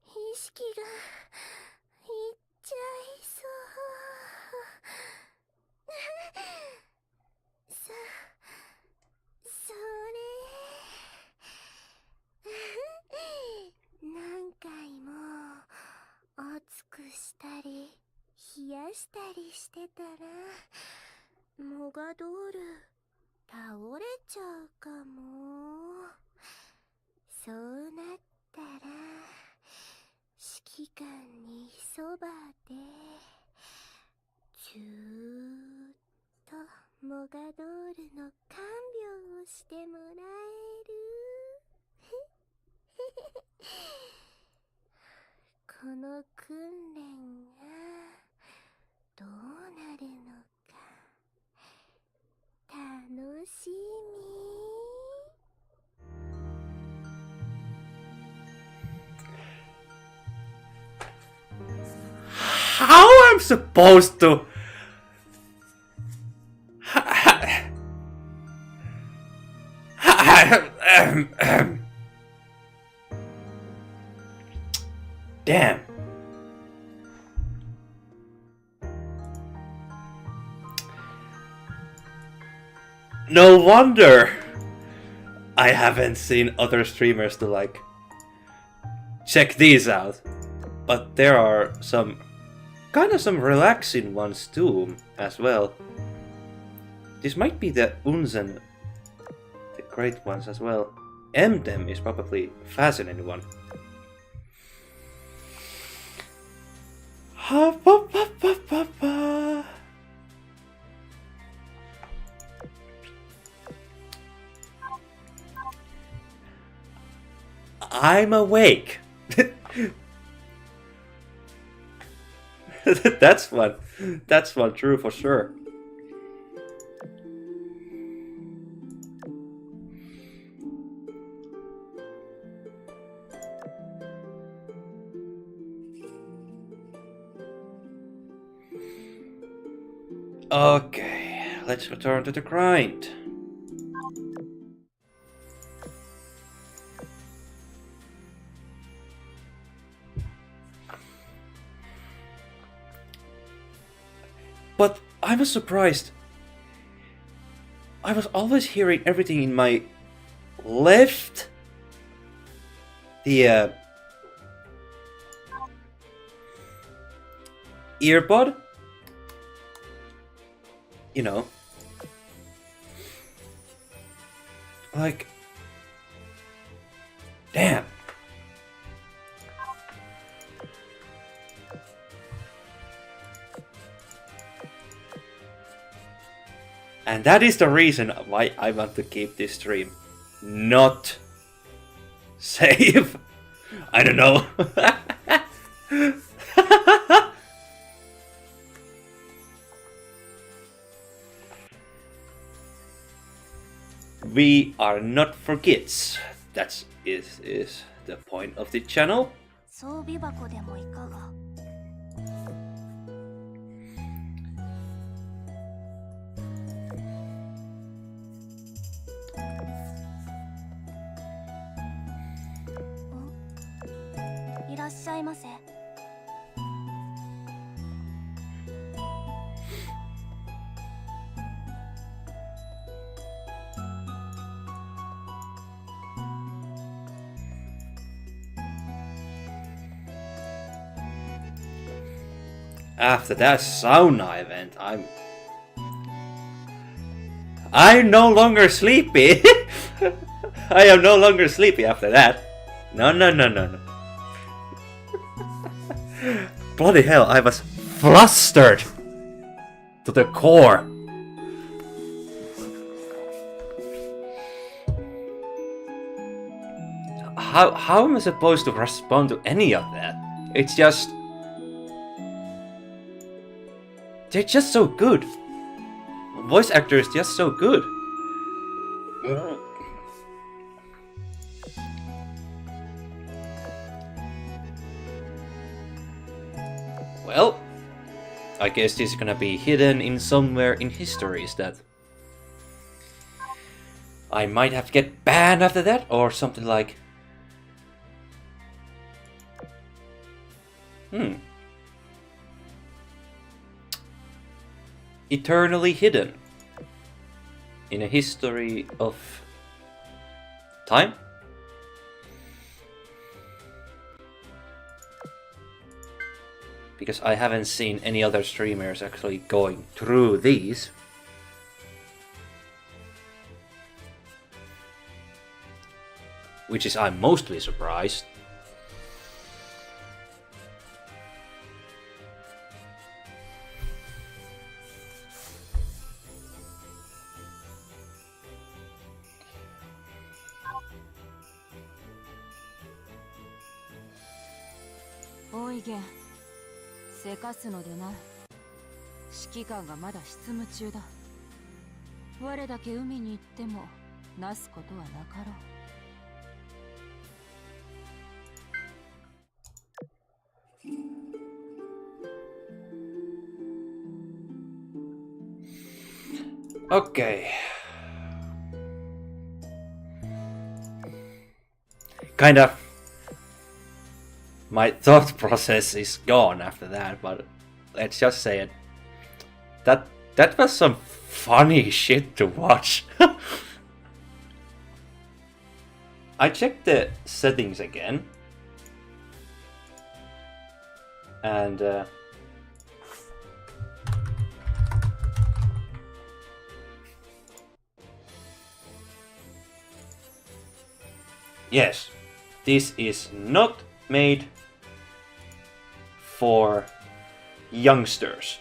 意識がいっちゃいそう。それ何回も熱くしたり冷やしたりしてたらモガドール倒れちゃうかも。そうなったら指揮官にそばでずーっとモガドールの看病をしてもらえる。この訓練がどうなるのか楽しみ。How I'm supposed to... Damn. No wonder I haven't seen other streamers to like check these out. But there are some kind of some relaxing ones too as well. This might be the Unzen, the great ones as well. Emdem is probably a fascinating one. I'm awake. That's one true for sure. Okay, let's return to the grind. But I was surprised. I was always hearing everything in my left earbud. You know. Like, damn. And that is the reason why I want to keep this stream not save. I don't know. We are not for kids. That is the point of the channel. 装備箱でもいかが。いらっしゃいませ。After that sauna event, I'm no longer sleepy. I am no longer sleepy after that. No. Bloody hell, I was flustered to the core. How am I supposed to respond to any of that? It's just... They're just so good. Voice actor is just so good. Well, I guess this is gonna be hidden in somewhere in histories that I might have to get banned after that or something like. Eternally hidden in a history of time. Because I haven't seen any other streamers actually going through these. Which is I'm mostly surprised.おいげん、せかすのでない。指揮官がまだ執務中だ。我だけ海に行ってもなすことはなかろう。Okay. Kind of. My thought process is gone after that, but let's just say it. That was some funny shit to watch. I checked the settings again. And yes, this is not made for youngsters.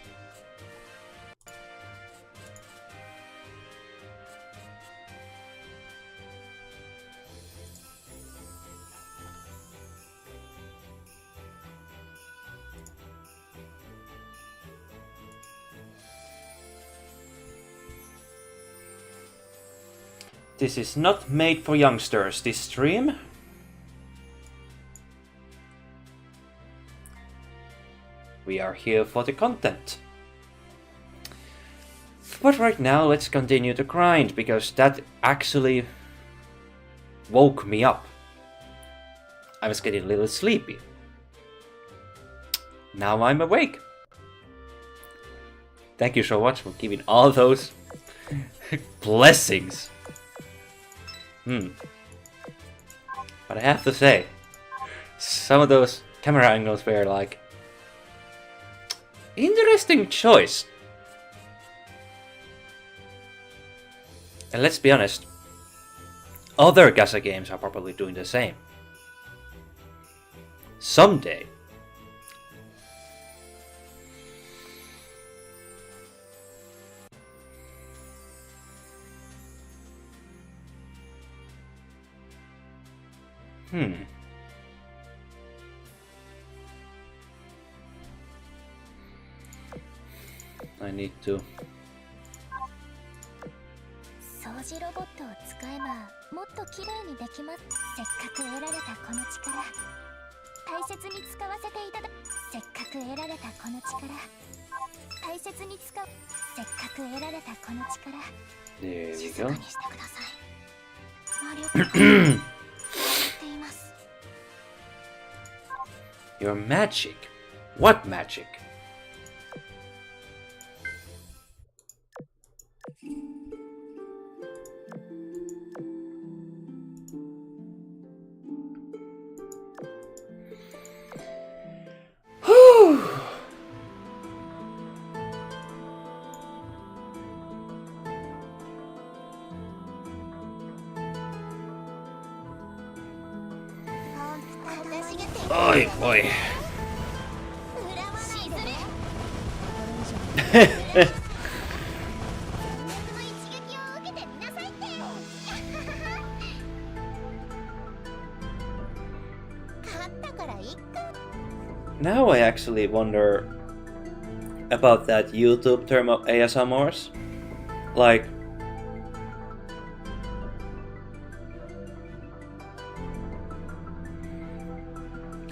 This is not made for youngsters, this stream. We are here for the content. But right now, let's continue to grind, because that actually woke me up. I was getting a little sleepy. Now I'm awake. Thank you so much for giving all those blessings. But I have to say, some of those camera angles were like, interesting choice. And let's be honest, other Gacha games are probably doing the same. Someday. I need to. 掃除ロボットを使えばもっと綺麗にできます。せっかく得られたこの力、大切に使わせていただ。せっかく得られたこの力、大切に使う。せっかく得られたこの力、 There we 静 go. かにしてください。魔力がやっています。 Your magic. What magic? Whew. Oi, boy. Now I actually wonder about that YouTube term of ASMRs. Like,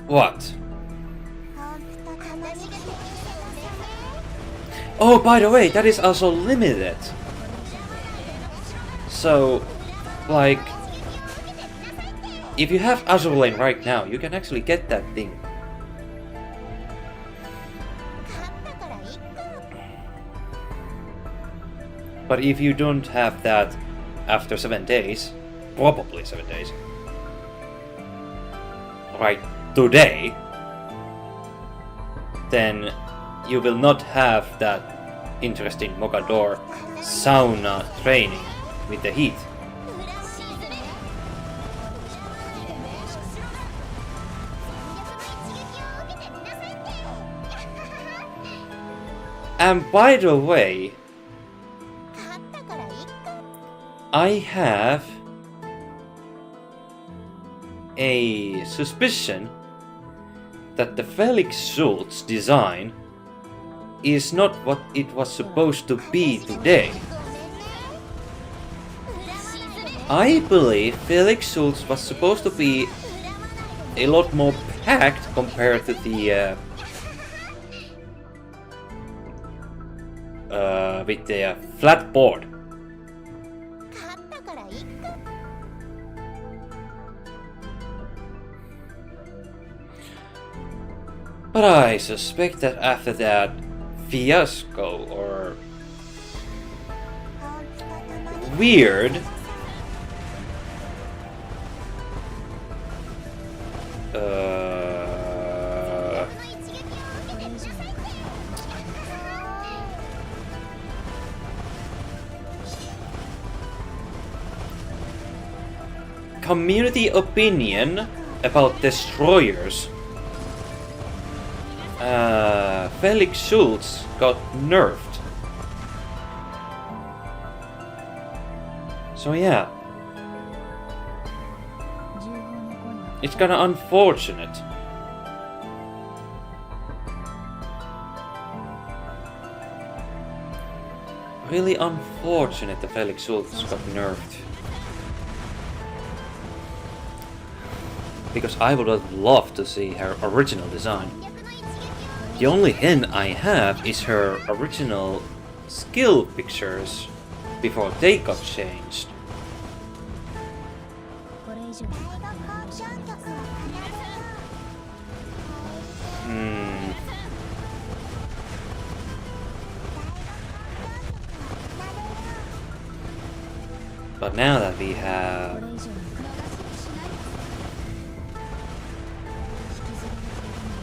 what? Oh, by the way, that is also limited. So, like, if you have AZUR Lane right now, you can actually get that thing. But if you don't have that after 7 days, probably 7 days, right today, then you will not have that interesting Mogador sauna training with the heat. And by the way, I have a suspicion that the Felix Schultz design is not what it was supposed to be today. I believe Felix Schultz was supposed to be a lot more packed compared to the with the flat board. But I suspect that after that fiasco or weird community opinion about destroyers Felix Schultz got nerfed. So yeah. It's kinda unfortunate. Really unfortunate that Felix Schultz got nerfed. Because I would have loved to see her original design. The only hint I have is her original skill pictures before they got changed. But now that we have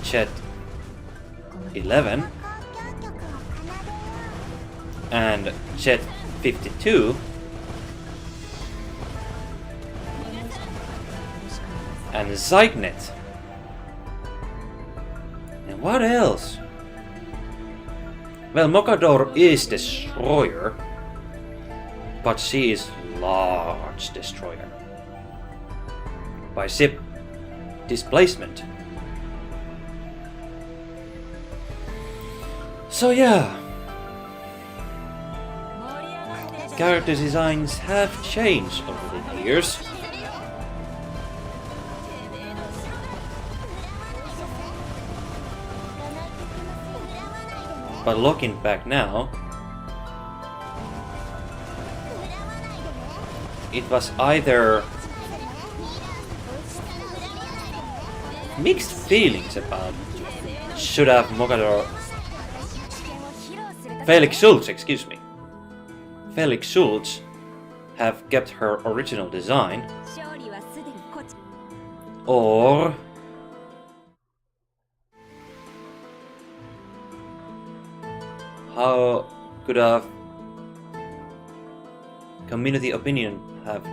Chet 11 and Chet 52 and Zygnett. And what else? Well, Mokador is Destroyer, but she is large Destroyer. By ship displacement. So yeah. Character designs have changed over the years. But looking back now, it was either mixed feelings about should have Mokador Felix Schultz, excuse me. Felix Schultz have kept her original design, or how could have community opinion have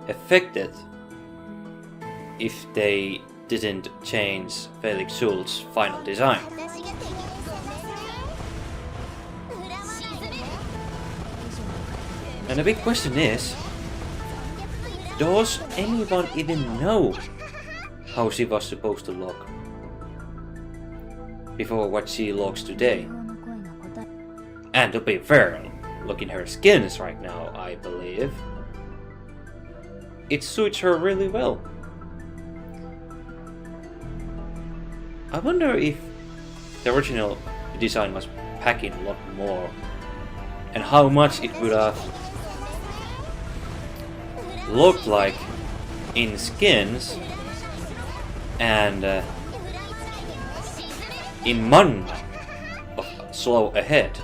affected if they didn't change Felix Schultz's final design. And the big question is, does anyone even know how she was supposed to look before what she looks today? And to be fair, looking at her skins right now, I believe it suits her really well. I wonder if the original design was packing a lot more, and how much it would have looked like in skins and in month of slow ahead.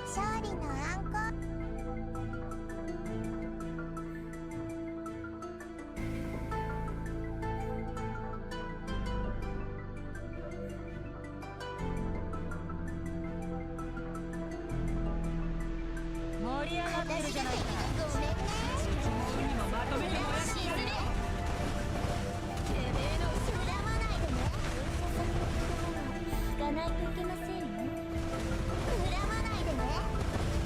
勝利の暗号。盛り上がってるじゃないか。ごめんね。君もまとめてもらってやるよ。てめえの後ろ恨まないでね。聞かないといけませんよ。恨まないでね。恨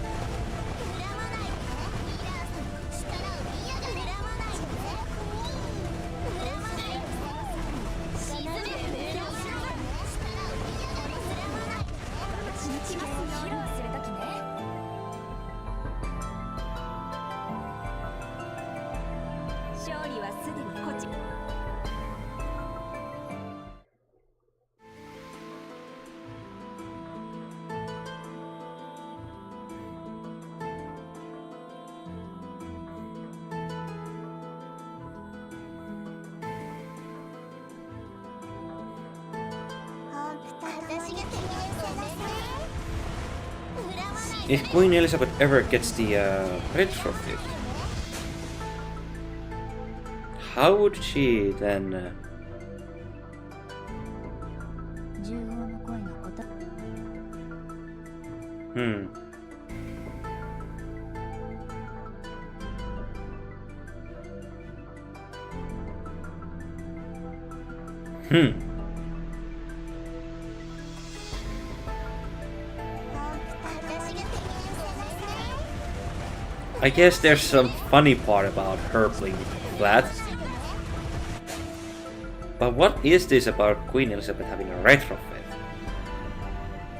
まないでね。ミラーさんの力を見やがれ。恨まないでね。恨まないでね。沈めてね。力を見やがれ。恨まないでね。日月を披露するときね。勝利はすでにこっち。If Queen Elizabeth ever gets the retrofit, how would she then? 重要な声の答え。Hmm. Hmm. I guess there's some funny part about her being flat. But what is this about Queen Elizabeth having a retrofit?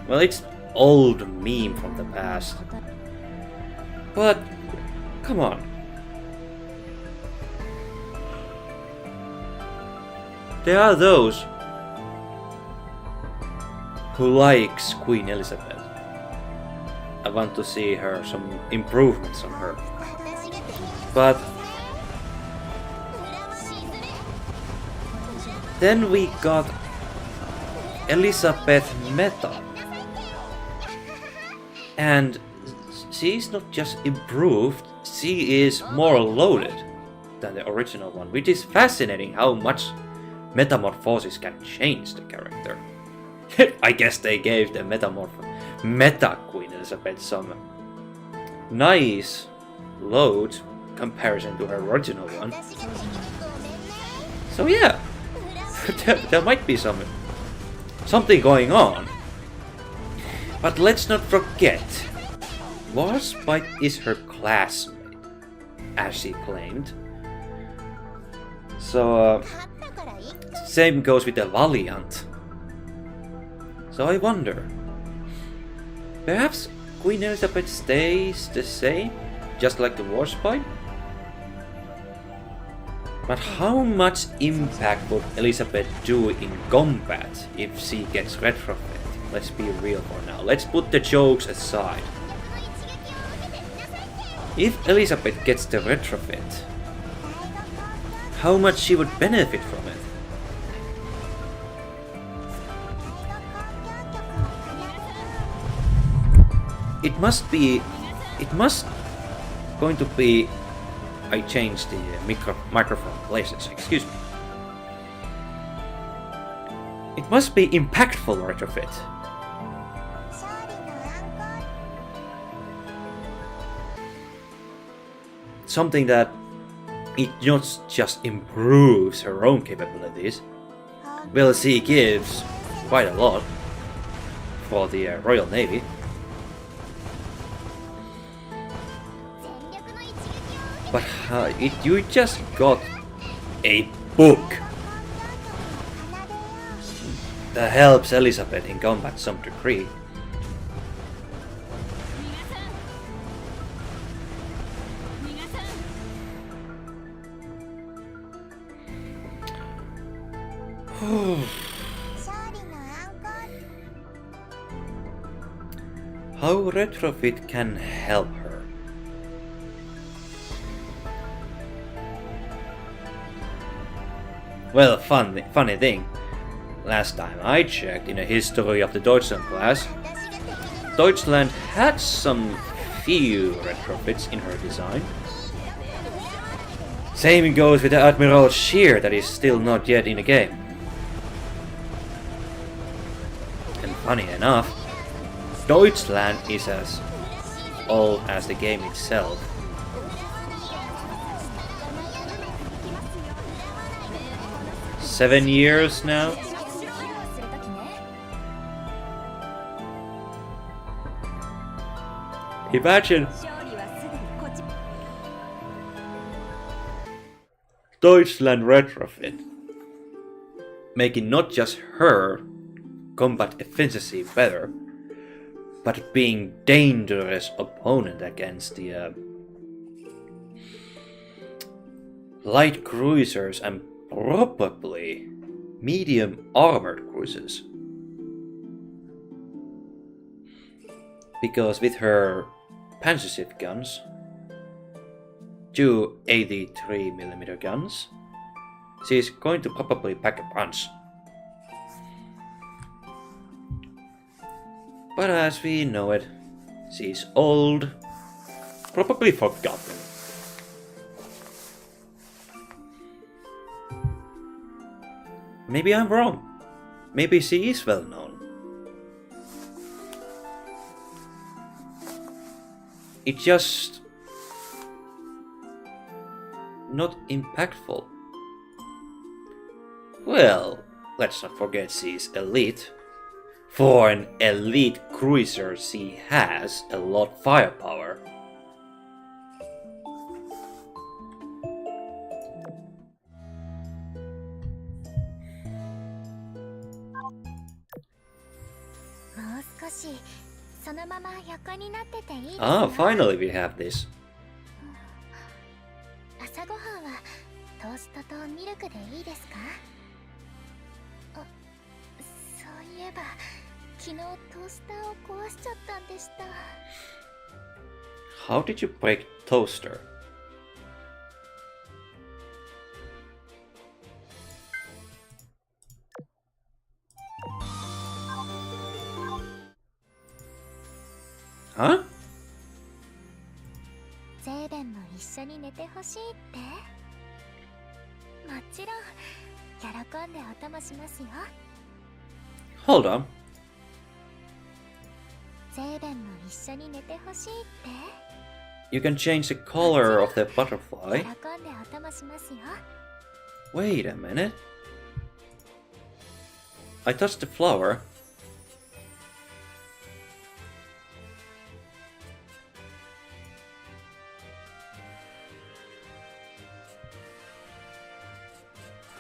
Well, it's old meme from the past. But come on. There are those who likes Queen Elizabeth. I want to see her some improvements on her. But then we got Elizabeth Meta. And she's not just improved, she is more loaded than the original one, which is fascinating how much metamorphosis can change the character. I guess they gave the Meta Queen Elizabeth some nice load comparison to her original one. So yeah, there might be something going on. But let's not forget, Warspite is her classmate, as she claimed. So same goes with the Valiant. So I wonder, perhaps Queen Elizabeth stays the same, just like the Warspite? But how much impact would Elizabeth do in combat if she gets retrofit? Let's be real for now. Let's put the jokes aside. If Elizabeth gets the retrofit, how much she would benefit from it? It must going to be. I changed the microphone places, excuse me. It must be impactful retrofit. Something that it not just improves her own capabilities. Well, she gives quite a lot for the Royal Navy. But you just got a book that helps Elizabeth in combat to some degree. How retrofit can help her? Well, funny thing. Last time I checked in the history of the Deutschland class, Deutschland had some few retrofits in her design. Same goes with the Admiral Shear that is still not yet in the game. And funny enough, Deutschland is as old as the game itself. Seven years now? Imagine Deutschland retrofit, making not just her combat efficiency better, but being dangerous opponent against the light cruisers and probably medium armored cruisers. Because with her Panzership guns, 2 83mm guns, she's going to probably pack a punch. But as we know it, she's old, probably forgotten. Maybe I'm wrong. Maybe she is well known. It's just not impactful. Well, let's not forget she's elite. For an elite cruiser, she has a lot of firepower. Ah, finally we have this. 朝ごはんはトーストとミルクでいいですか？あ、そういえば昨日トースターを壊しちゃったんでした。 How did you break toaster? Huh? ゼーベンも一緒に寝てほしいって？もちろん喜んでお供しますよ。 Hold on. ゼーベンも一緒に寝てほしいって？ You can change the color of the butterfly. 喜んでお供しますよ。 Wait a minute. I touched the flower.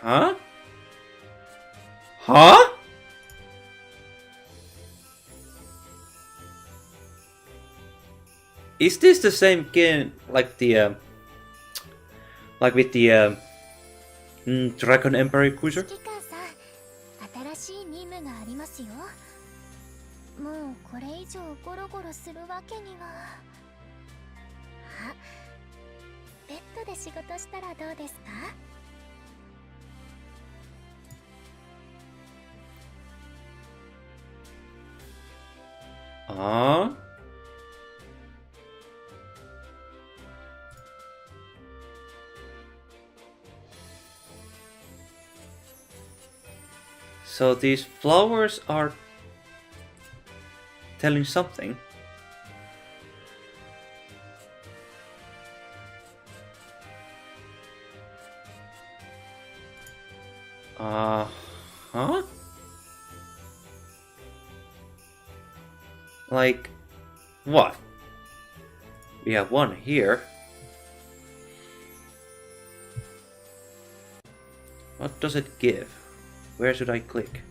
Huh? Huh? Is this the same game like the with the Dragon Emperor cruiser? 指揮官さん、新しい任務がありますよ。もうこれ以上ゴロゴロするわけには。あ、ベッドで仕事したらどうですか？ So these flowers are telling something. Huh? Like, what? We have one here. What does it give? Where should I click?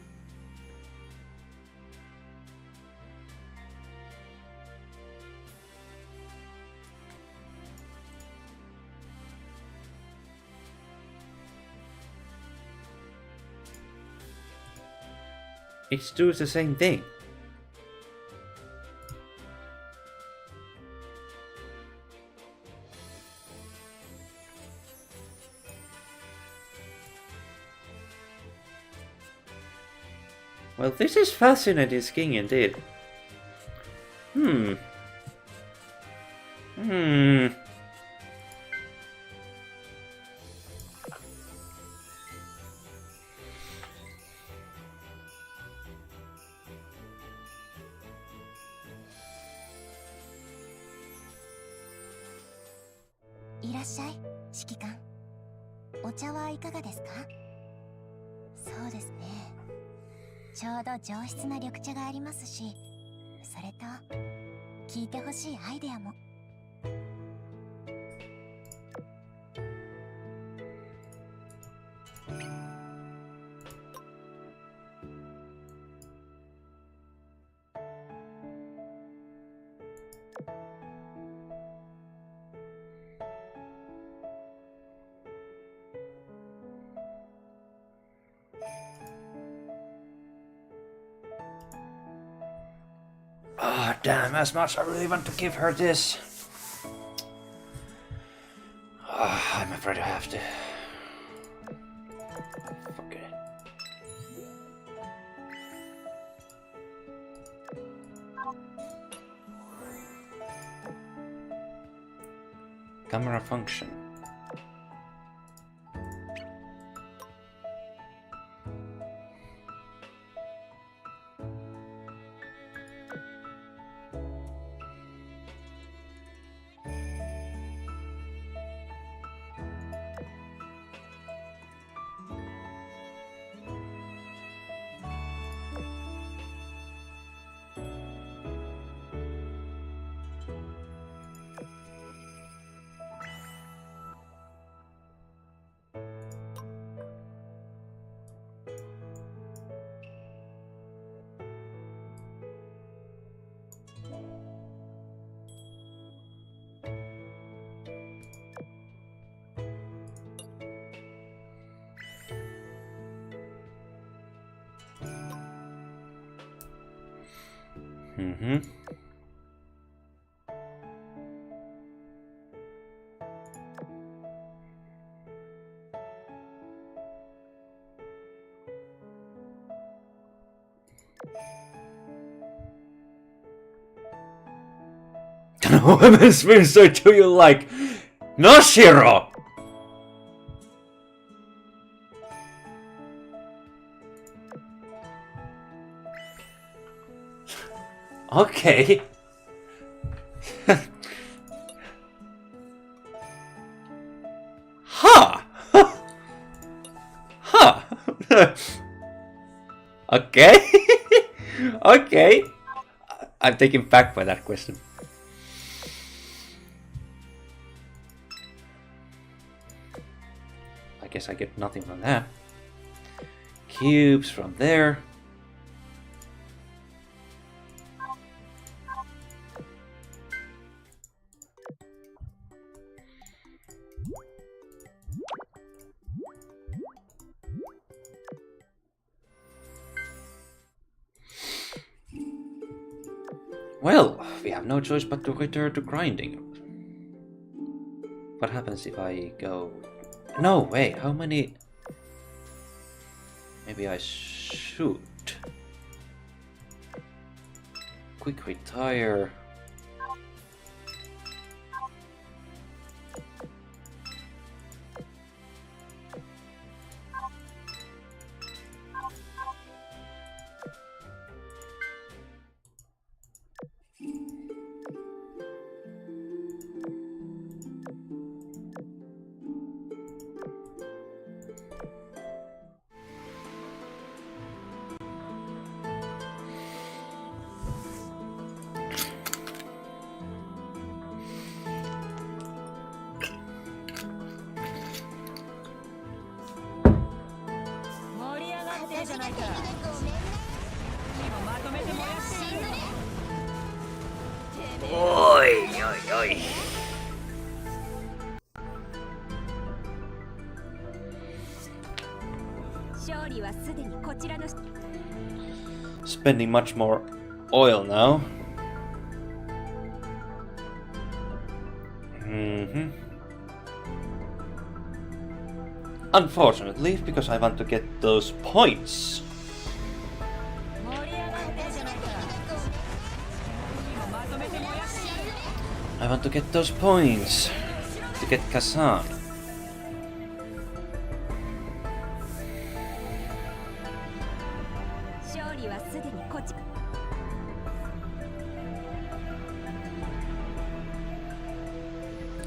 It does the same thing. Well, this is fascinating skiing indeed. Hmm.いらっしゃい、指揮官。お茶はいかがですか？そうですね。ちょうど上質な緑茶がありますし、それと聞いてほしいアイデアも。Ah, damn, as much I really want to give her this. I'm afraid I have to. Fuck it. Camera function. Women's minister do you like? Noshiro! Okay. Huh. Huh. Okay. Okay. I'm taken back by that question. I guess I get nothing from that. Cubes from there. Well, we have no choice but to return to grinding. What happens if I go... No, wait, how many... Maybe I shoot. Quick retire. Oi, oi, oi. spending much more oil now. Unfortunately, because I want to get those points. I want to get those points to get Kazan.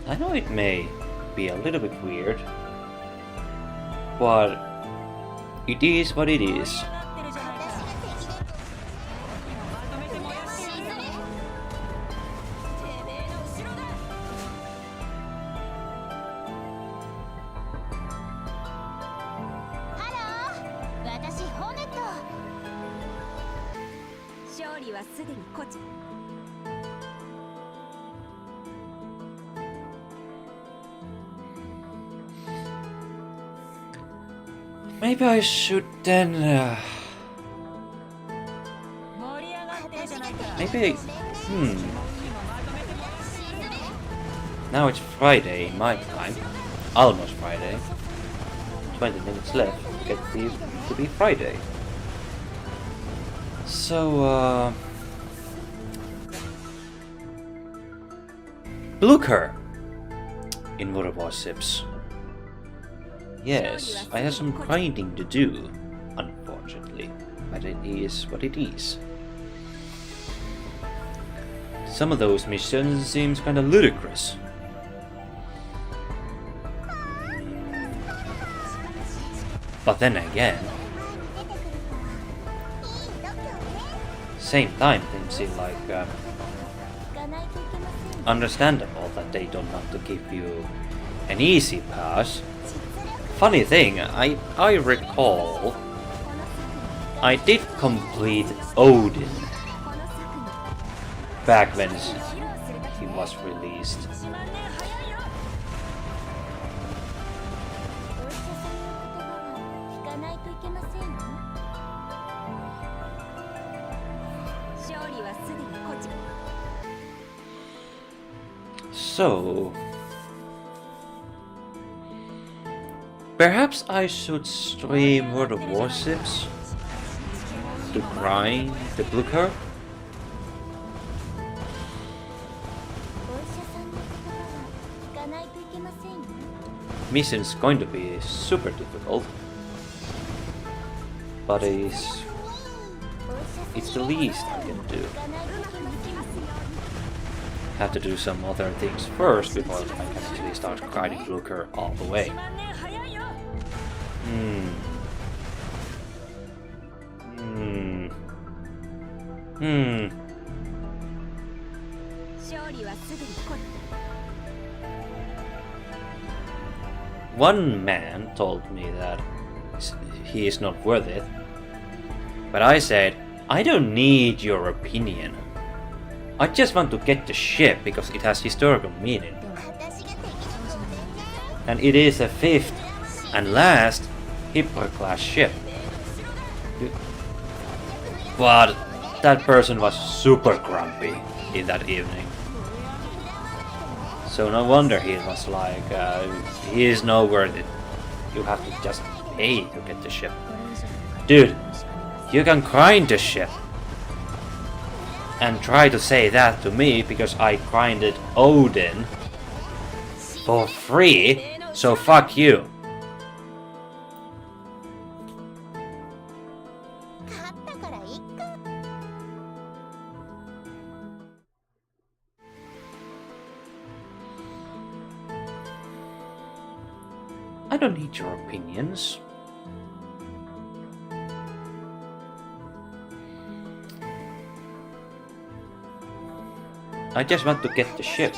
I know it may be a little bit weird, but it is what it is. Maybe I should then... maybe... Now it's Friday, my time. Almost Friday. 20 minutes left to get to be Friday. So, Blucher in Water Warships. Yes, I have some grinding to do, unfortunately, but it is what it is. Some of those missions seems kinda ludicrous. But then again, same time they seem like understandable that they don't want to give you an easy pass. Funny thing, I recall I did complete Odin back when he was released. So perhaps I should stream World of Warships to grind the Blucher. Mission's going to be super difficult, but it's the least I can do. Have to do some other things first before I can actually start grinding Blucher all the way. One man told me that he is not worth it, but I said, I don't need your opinion. I just want to get the ship because it has historical meaning. And it is a 5th and last Hyper-class ship. But that person was super grumpy in that evening. So no wonder he was like, he is not worth it. You have to just pay to get the ship. Dude, you can grind the ship. And try to say that to me because I grinded Odin for free, so fuck you. I don't need your opinions. I just want to get the ship.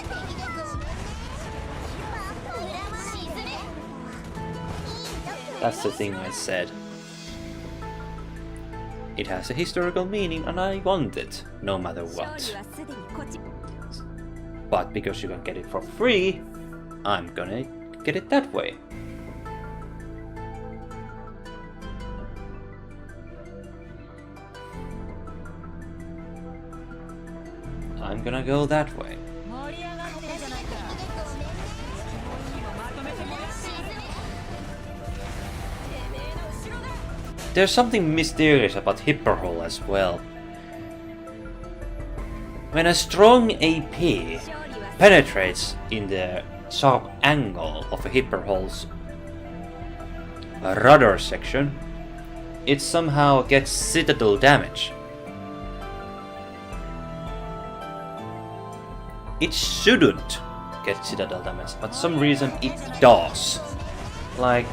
That's the thing I said. It has a historical meaning and I want it, no matter what. But because you can get it for free, I'm gonna get it that way. I'm gonna go that way. There's something mysterious about Hipperhole as well. When a strong AP penetrates in the sharp angle of a Hipperhole's rudder section, it somehow gets citadel damage. It shouldn't get citadel damage, but some reason it does. Like...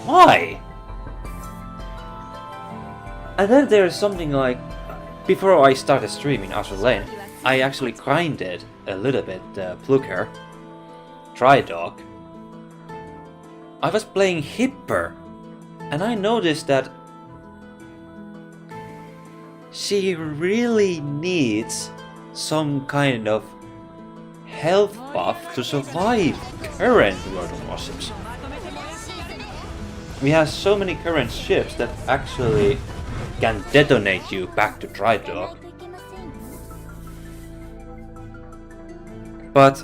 Why? And then there's something like... Before I started streaming Azur Lane, I actually grinded a little bit Plucker, Dry Dog. I was playing Hipper, and I noticed that she really needs some kind of health buff to survive current World of Warships. We have so many current ships that actually can detonate you back to Dry Dog. But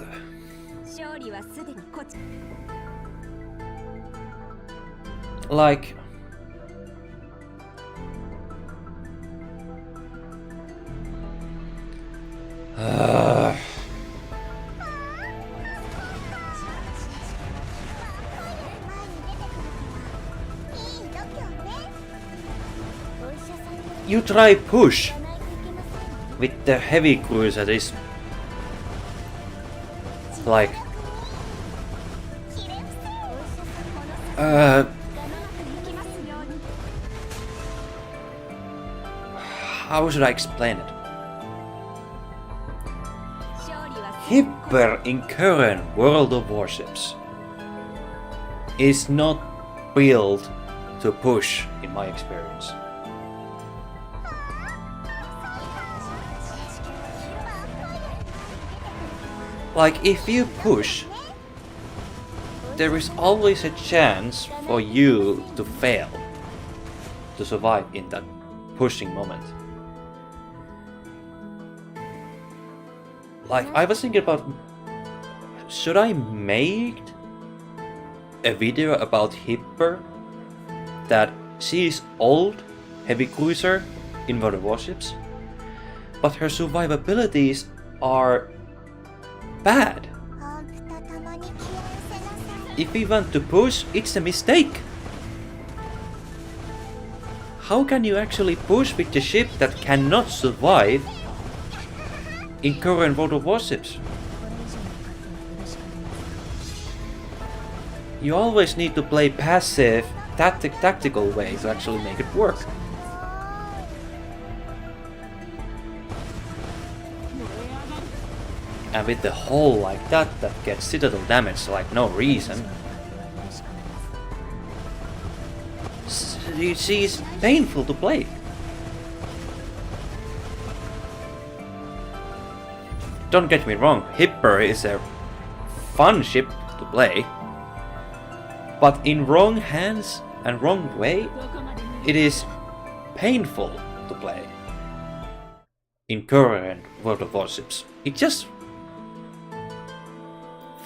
like you try push with the heavy cruiser, this like how should I explain it? Hipper in current World of Warships is not built to push, in my experience. Like, if you push, there is always a chance for you to fail, to survive in that pushing moment. Like, I was thinking about, should I make a video about Hipper, that she is old, heavy cruiser in World of Warships, but her survivabilities are bad. If we want to push, it's a mistake. How can you actually push with the ship that cannot survive in current World of Warships? You always need to play passive, tactical way to actually make it work. And with the hull like that gets citadel damage like no reason, you see, it's painful to play. Don't get me wrong, Hipper is a fun ship to play, but in wrong hands and wrong way, it is painful to play. In current World of Warships, it's just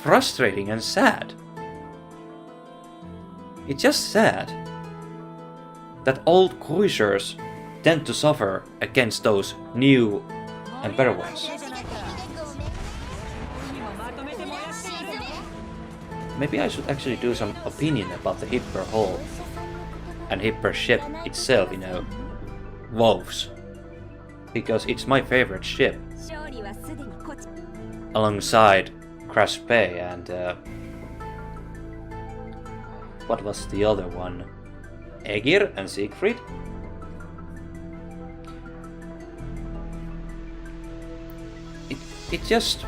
frustrating and sad. It's just sad that old cruisers tend to suffer against those new and better ones. Maybe I should actually do some opinion about the Hipper hull and Hipper ship itself, you know, WoWs, because it's my favorite ship, alongside Crash Bay and what was the other one? Aegir and Siegfried? It just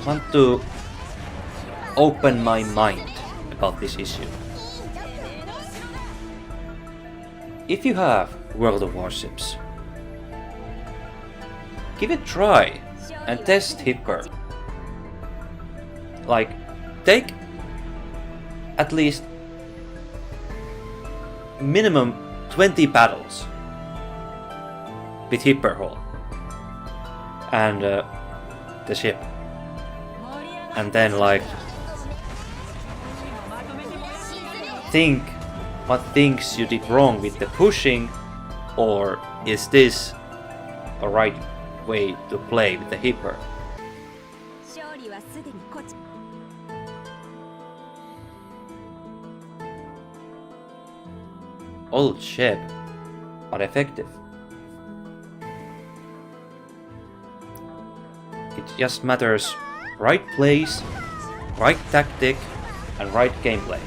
want to open my mind about this issue. If you have World of Warships, give it a try and test Hipper. Like, take at least minimum 20 battles with Hipper Hall and the ship. And then like think what things you did wrong with the pushing, or is this a right way to play with the Hipper? Old ship, but effective. It just matters right place, right tactic, and right gameplay.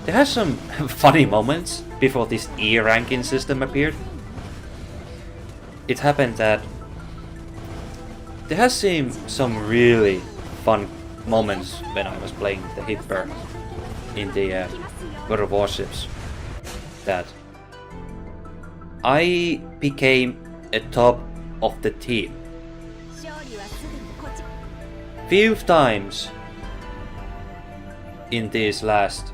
There has some funny moments before this E ranking system appeared. It happened that there has seemed some really fun moments when I was playing the Hipper in the God of Warships, that I became a top of the team. Few times in this last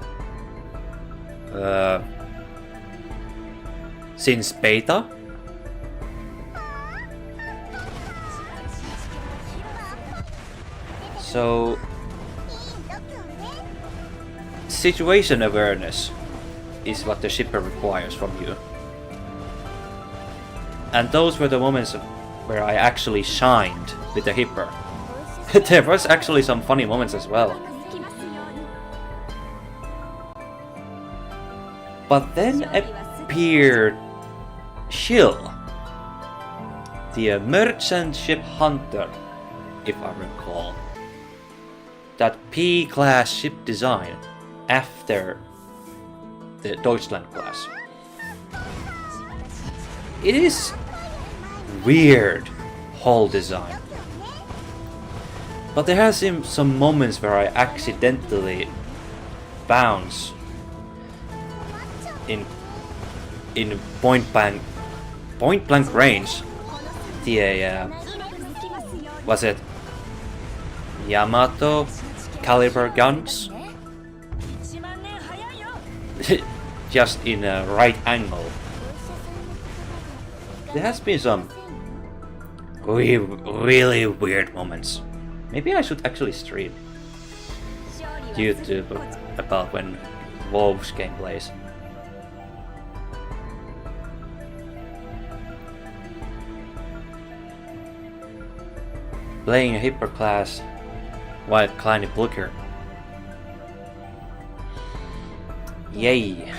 since beta. So situation awareness is what the shipper requires from you. And those were the moments where I actually shined with the Hipper. There was actually some funny moments as well. But then appeared Shill, the merchant ship hunter, if I recall. That P-class ship design after the Deutschland class. It is weird hull design. But there has been some moments where I accidentally bounce in point blank range. The was it Yamato caliber guns? Just in a right angle. There has been some really weird moments. Maybe I should actually stream YouTube about when WoW's gameplays. Playing a Hipper class while climbing Booker. Yay!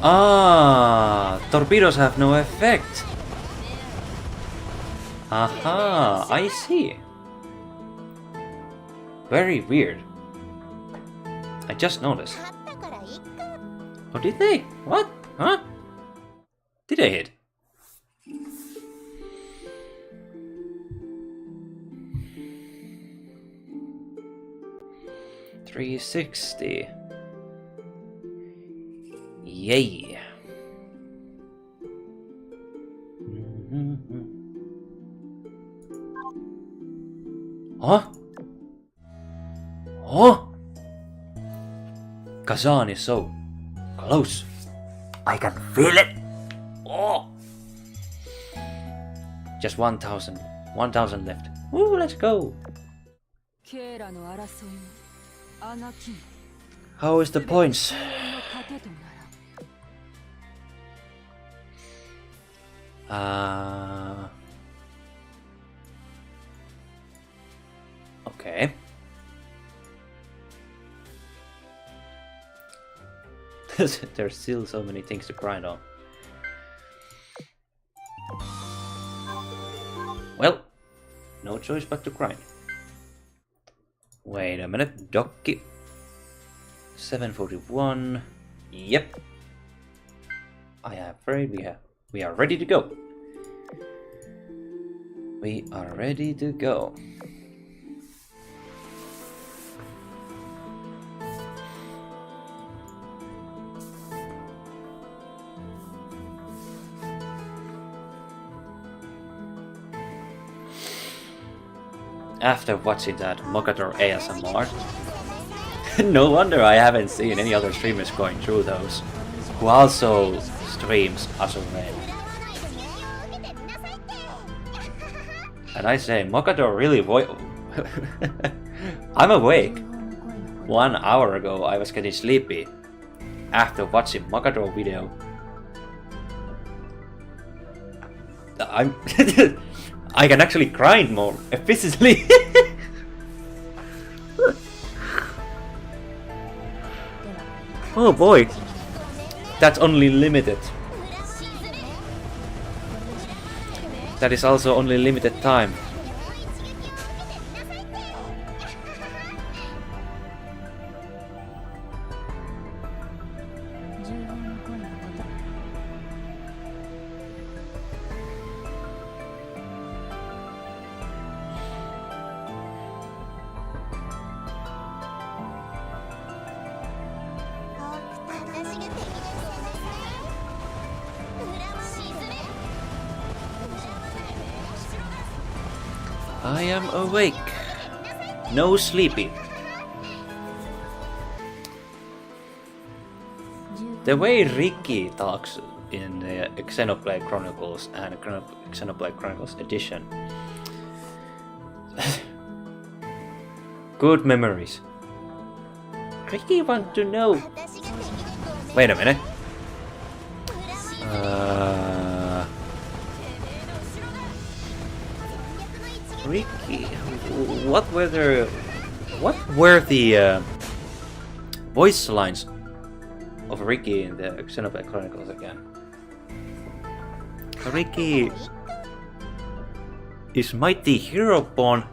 Ah, torpedoes have no effect. Aha, I see. Very weird. I just noticed. Oh, did they? What? Huh? Did I hit? $360. Yay. Huh? Huh? Kazan is so close. I can feel it. Oh. Just 1,000 left. Woo, let's go. How is the points? Okay. There's still so many things to grind on. Well, no choice but to grind. Wait a minute, Docky. 741. Yep. I am afraid we are ready to go. We are ready to go. After watching that Mogador ASMR, no wonder I haven't seen any other streamers going through those, who also streams AZUR. And I say, Mogador really I'm awake. 1 hour ago I was getting sleepy after watching Mogador video. I can actually grind more efficiently. Oh boy, that's only limited. That is also only limited time. I am awake. No sleepy. The way Ricky talks in the Xenoblade Chronicles and Xenoblade Chronicles Edition. Good memories. Ricky want to know. Wait a minute. Ricky, what were the voice lines of Ricky in the Xenoblade Chronicles again? Ricky is mighty hero born.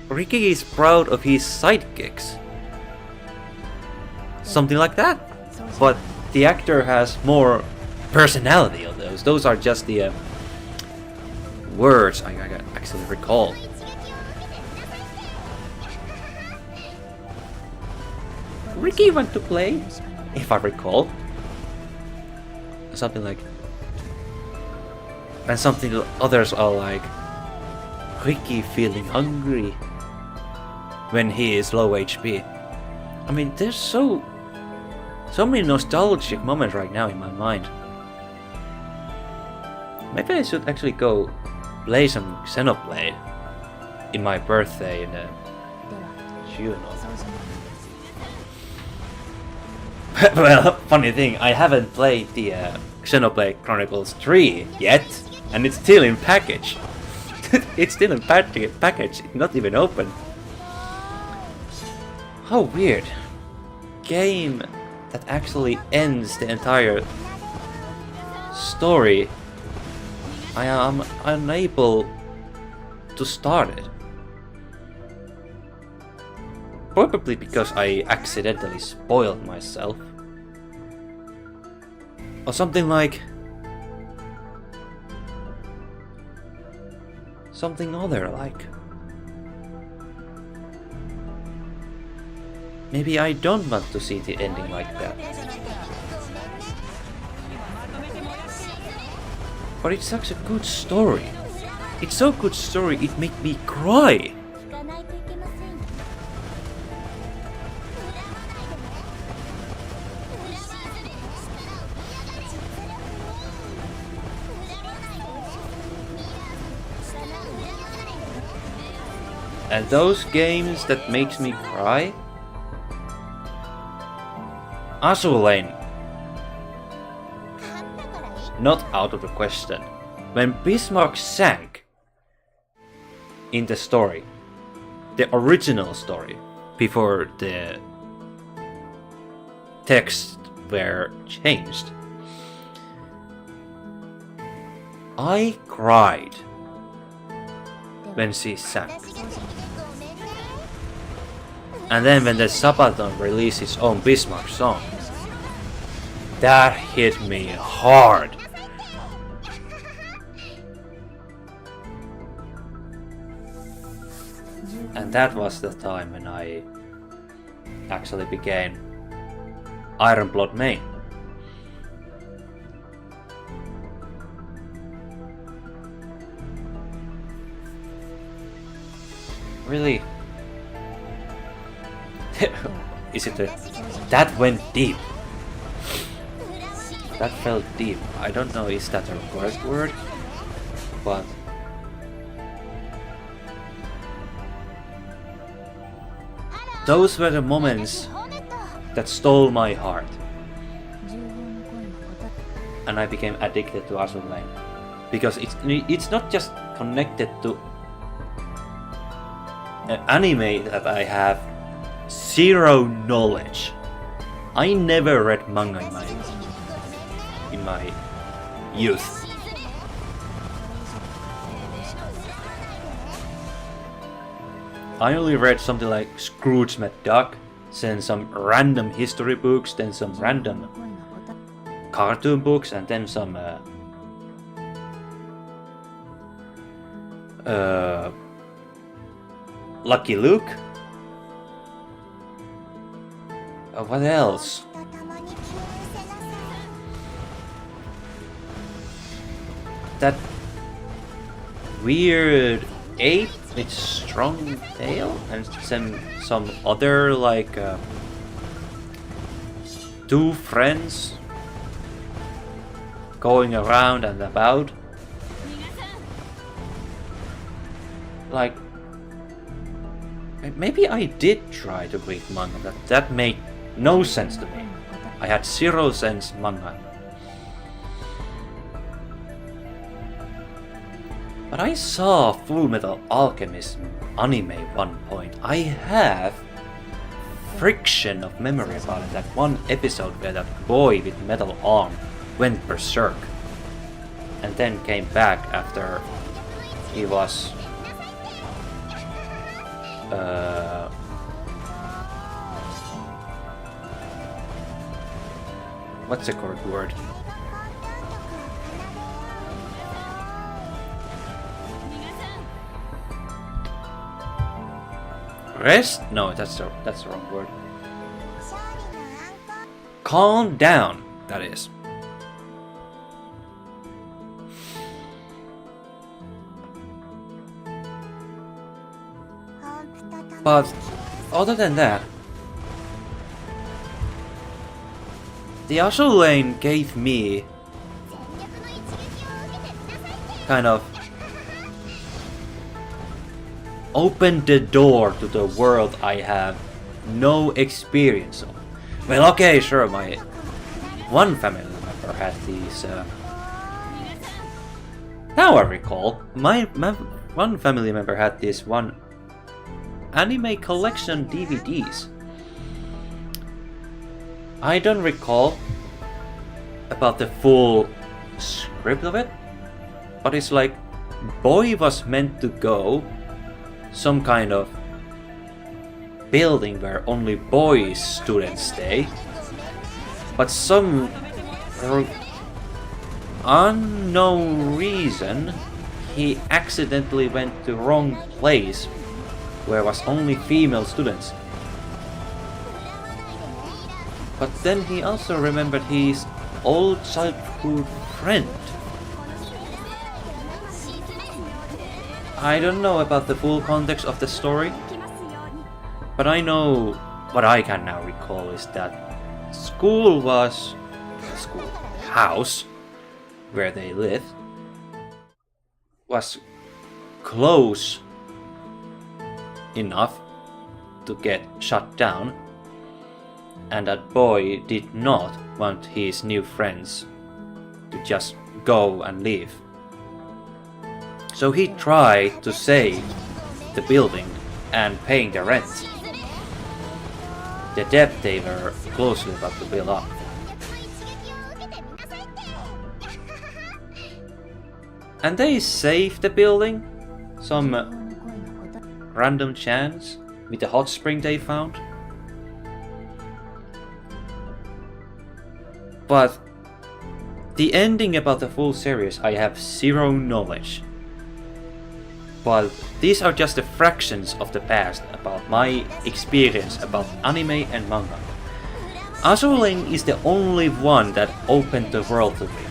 Ricky is proud of his sidekicks. Something like that. But the actor has more personality of those. Those are just the words I actually recall. Ricky went to play, if I recall. Something like... And something others are like... Ricky feeling hungry when he is low HP. I mean, there's so many nostalgic moments right now in my mind. Maybe I should actually go play some Xenoblade in my birthday in June. Well, funny thing, I haven't played the Xenoblade Chronicles 3 yet, and it's still in package. It's still in package, it's not even open. How weird. Game that actually ends the entire story. I am unable to start it. Probably because I accidentally spoiled myself. Or something like... Something other like. Maybe I don't want to see the ending like that. But it's such a good story. It's so good story, it made me cry. And those games that makes me cry? AZUR, not out of the question. When Bismarck sank in the story, the original story, before the text were changed, I cried when she sank. And then when the Sabaton released his own Bismarck song, that hit me hard. And that was the time when I actually became Iron Blood main. Really? Is it that went deep? That felt deep. I don't know is that a correct word, but those were the moments that stole my heart. And I became addicted to AZUR lane. Because it's not just connected to an anime that I have zero knowledge. I never read manga in my youth. I only read something like Scrooge McDuck, then some random history books, then some random cartoon books, and then some Lucky Luke. What else? That weird ape with strong tail, and then some other like two friends going around and about. Like, maybe I did try to read manga, but that made no sense to me. I had zero sense manga. But I saw Full Metal Alchemist anime at one point. I have friction of memory about it. That one episode where that boy with metal arm went berserk and then came back after he was what's the correct word? Rest? No, that's the wrong word. Calm down, that is. But other than that, the AZUR lane gave me kind of opened the door to the world I have no experience of. Well, okay, sure, my one family member had these. Now I recall, my one family member had this one anime collection DVDs. I don't recall about the full script of it, but it's like boy was meant to go some kind of building where only boys students stay, but some unknown reason he accidentally went to wrong place where was only female students. But then he also remembered his old childhood friend. I don't know about the full context of the story, but I know what I can now recall is that house where they lived was close enough to get shut down, and that boy did not want his new friends to just go and leave. So he tried to save the building and paying the rent, the debt they were closely about to build up. And they saved the building, some random chance with the hot spring they found. But the ending about the full series, I have zero knowledge. But these are just the fractions of the past about my experience about anime and manga. Azur Lane is the only one that opened the world to me.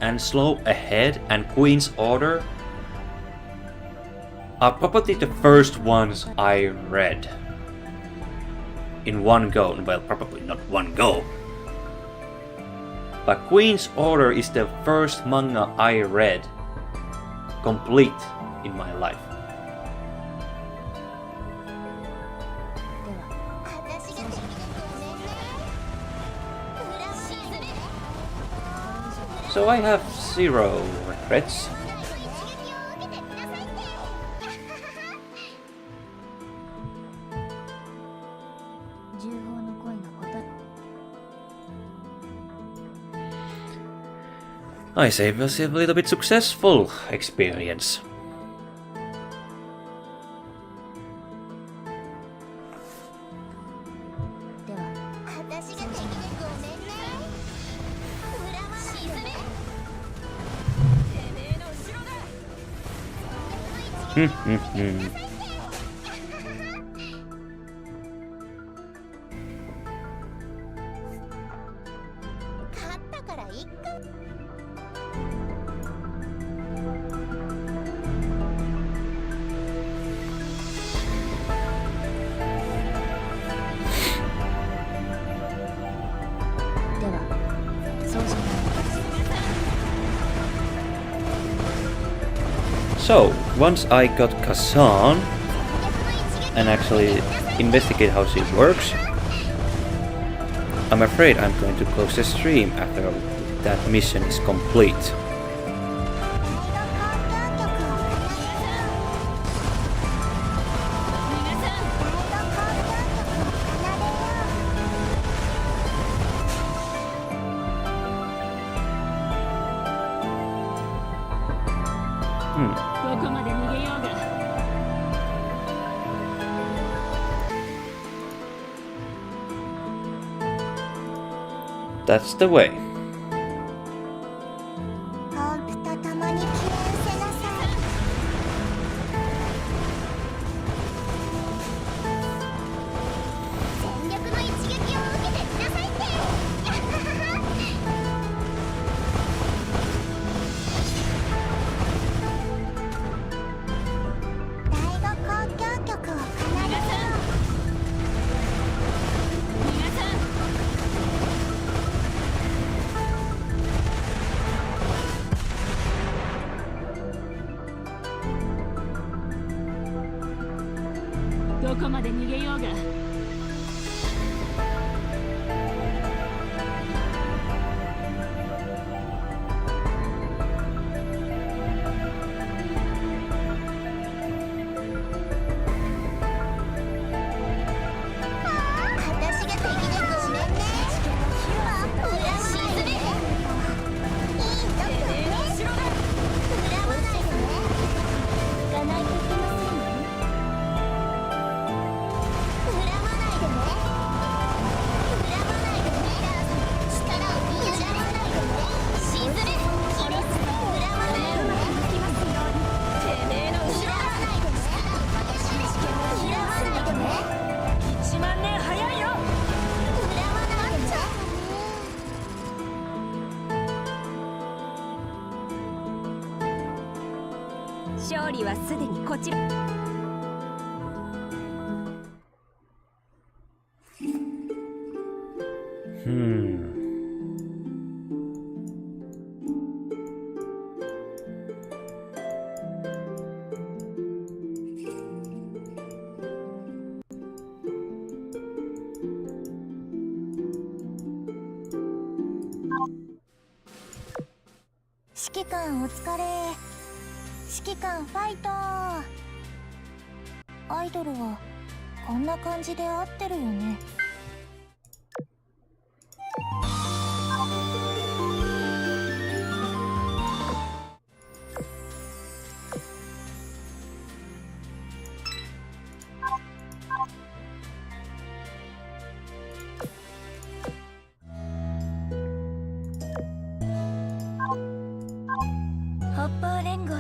And Slow Ahead and Queen's Order are probably the first ones I read in one go. Well, probably not one go. But Queen's Order is the first manga I read complete in my life. So I have zero regrets. I say it was a little bit successful experience. So, once I got Kazan and actually investigate how she works, I'm afraid I'm going to close the stream after that mission is complete. That's the way.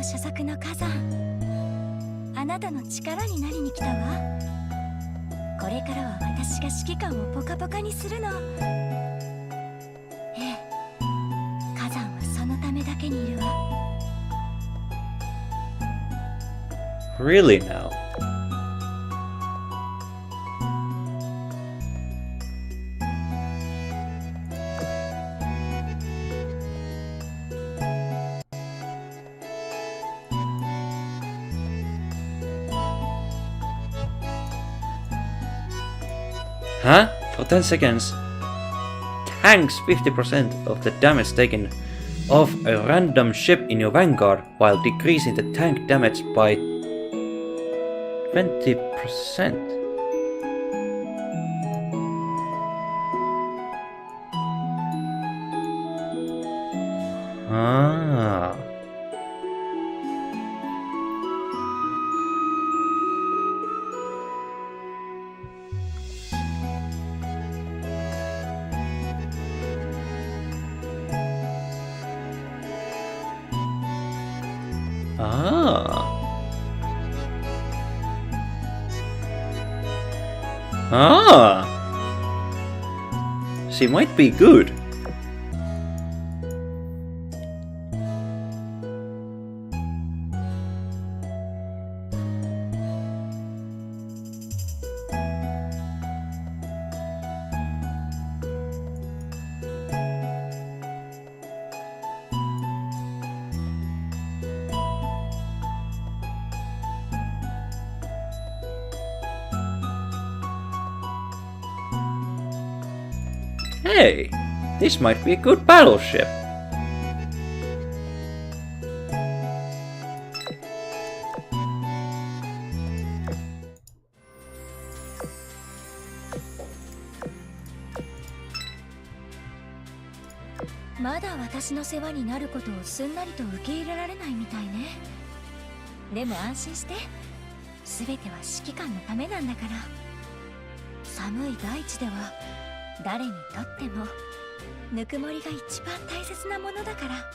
所属の火山、あなたの力になりに来たわ。これからは私が指揮官をポカポカにするの。ええ、火山はそのためだけにいるわ。Really now? Huh? For 10 seconds, tanks 50% of the damage taken off a random ship in your vanguard while decreasing the tank damage by 20%. Ah. Ah. Ah. She might be good. Hey, this might be a good battleship.「まだ私の世話になることをすんなりと受け入れられないみたいね。でも安心して、全ては指揮官のためなんだから。寒い大地では誰にとってもぬくもりが一番大切なものだから。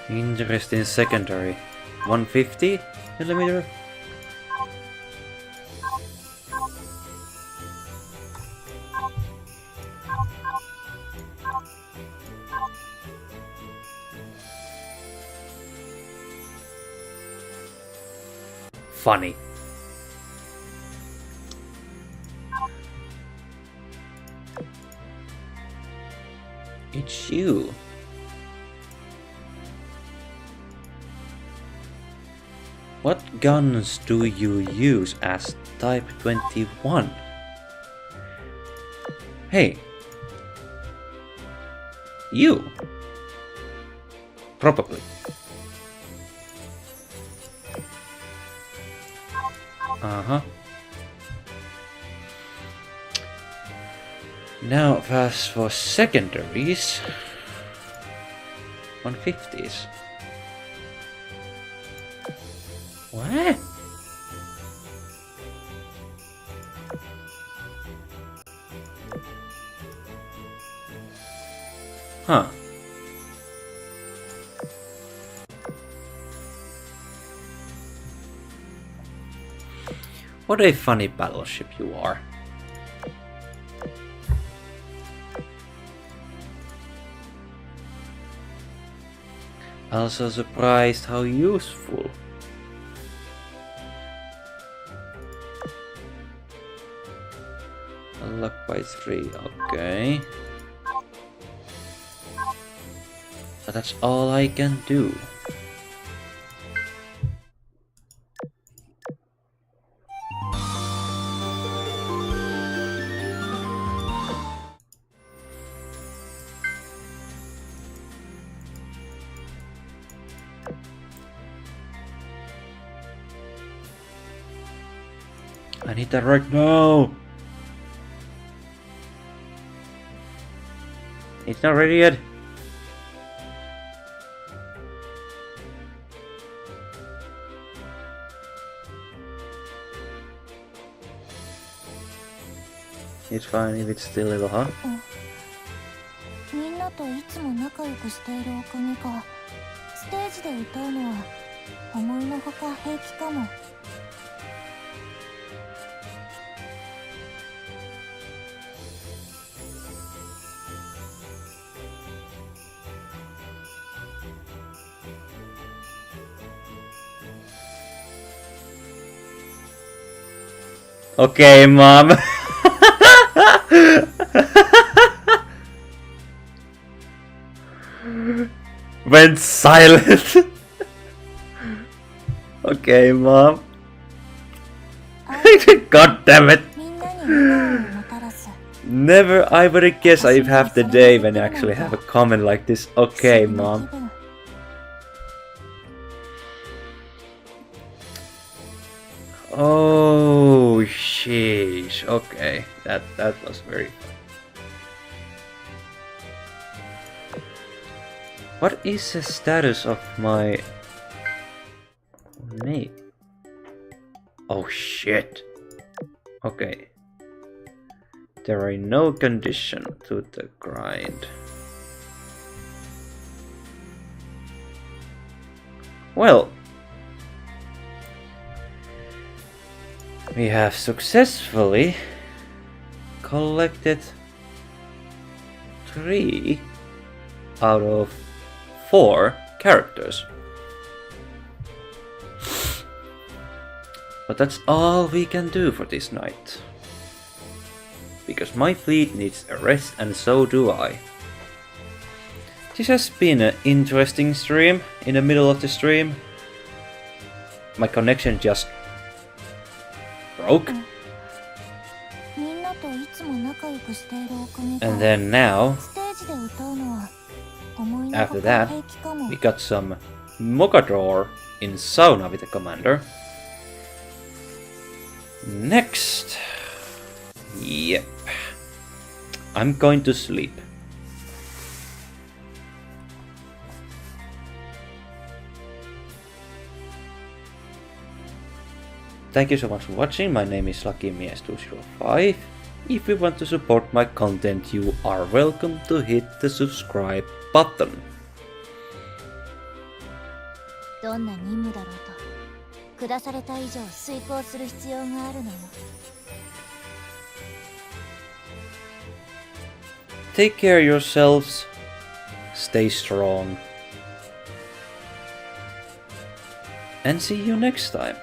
Interesting secondary. 150 millimeter? Funny. It's you. What guns do you use as Type 21? Hey. You. Probably. Uh-huh. Now, as for secondaries, 150s. What? Huh. What a funny battleship you are. Also surprised how useful. Unlock by 3, okay. But that's all I can do. I need that right now! It's not ready yet. It's fine if it's still little, huh? みんなといつも仲良くしているおかげか、ステージで歌うのは思いのほか平気かも。Okay, Mom. Went silent. Okay, Mom. God damn it. みんなに笑顔をもたらす。 Never I would have guessed I'd have the day when I actually have a comment like this. Okay, Mom. Oh, sheesh. Okay, that was very. What is the status of my mate? Oh shit. Okay. There are no condition to the grind. Well, we have successfully collected 3 out of 4 characters. But that's all we can do for this night. Because my fleet needs a rest and so do I. This has been an interesting stream. In the middle of the stream, my connection just broke. And then now, after that, we got some Mogador in sauna with the commander. Next, yep, I'm going to sleep. Thank you so much for watching. My name is LuckyMias205. If you want to support my content, you are welcome to hit the subscribe button. どんな任務だろうと、下された以上遂行する必要があるのよ。Take care of yourselves. Stay strong. And see you next time.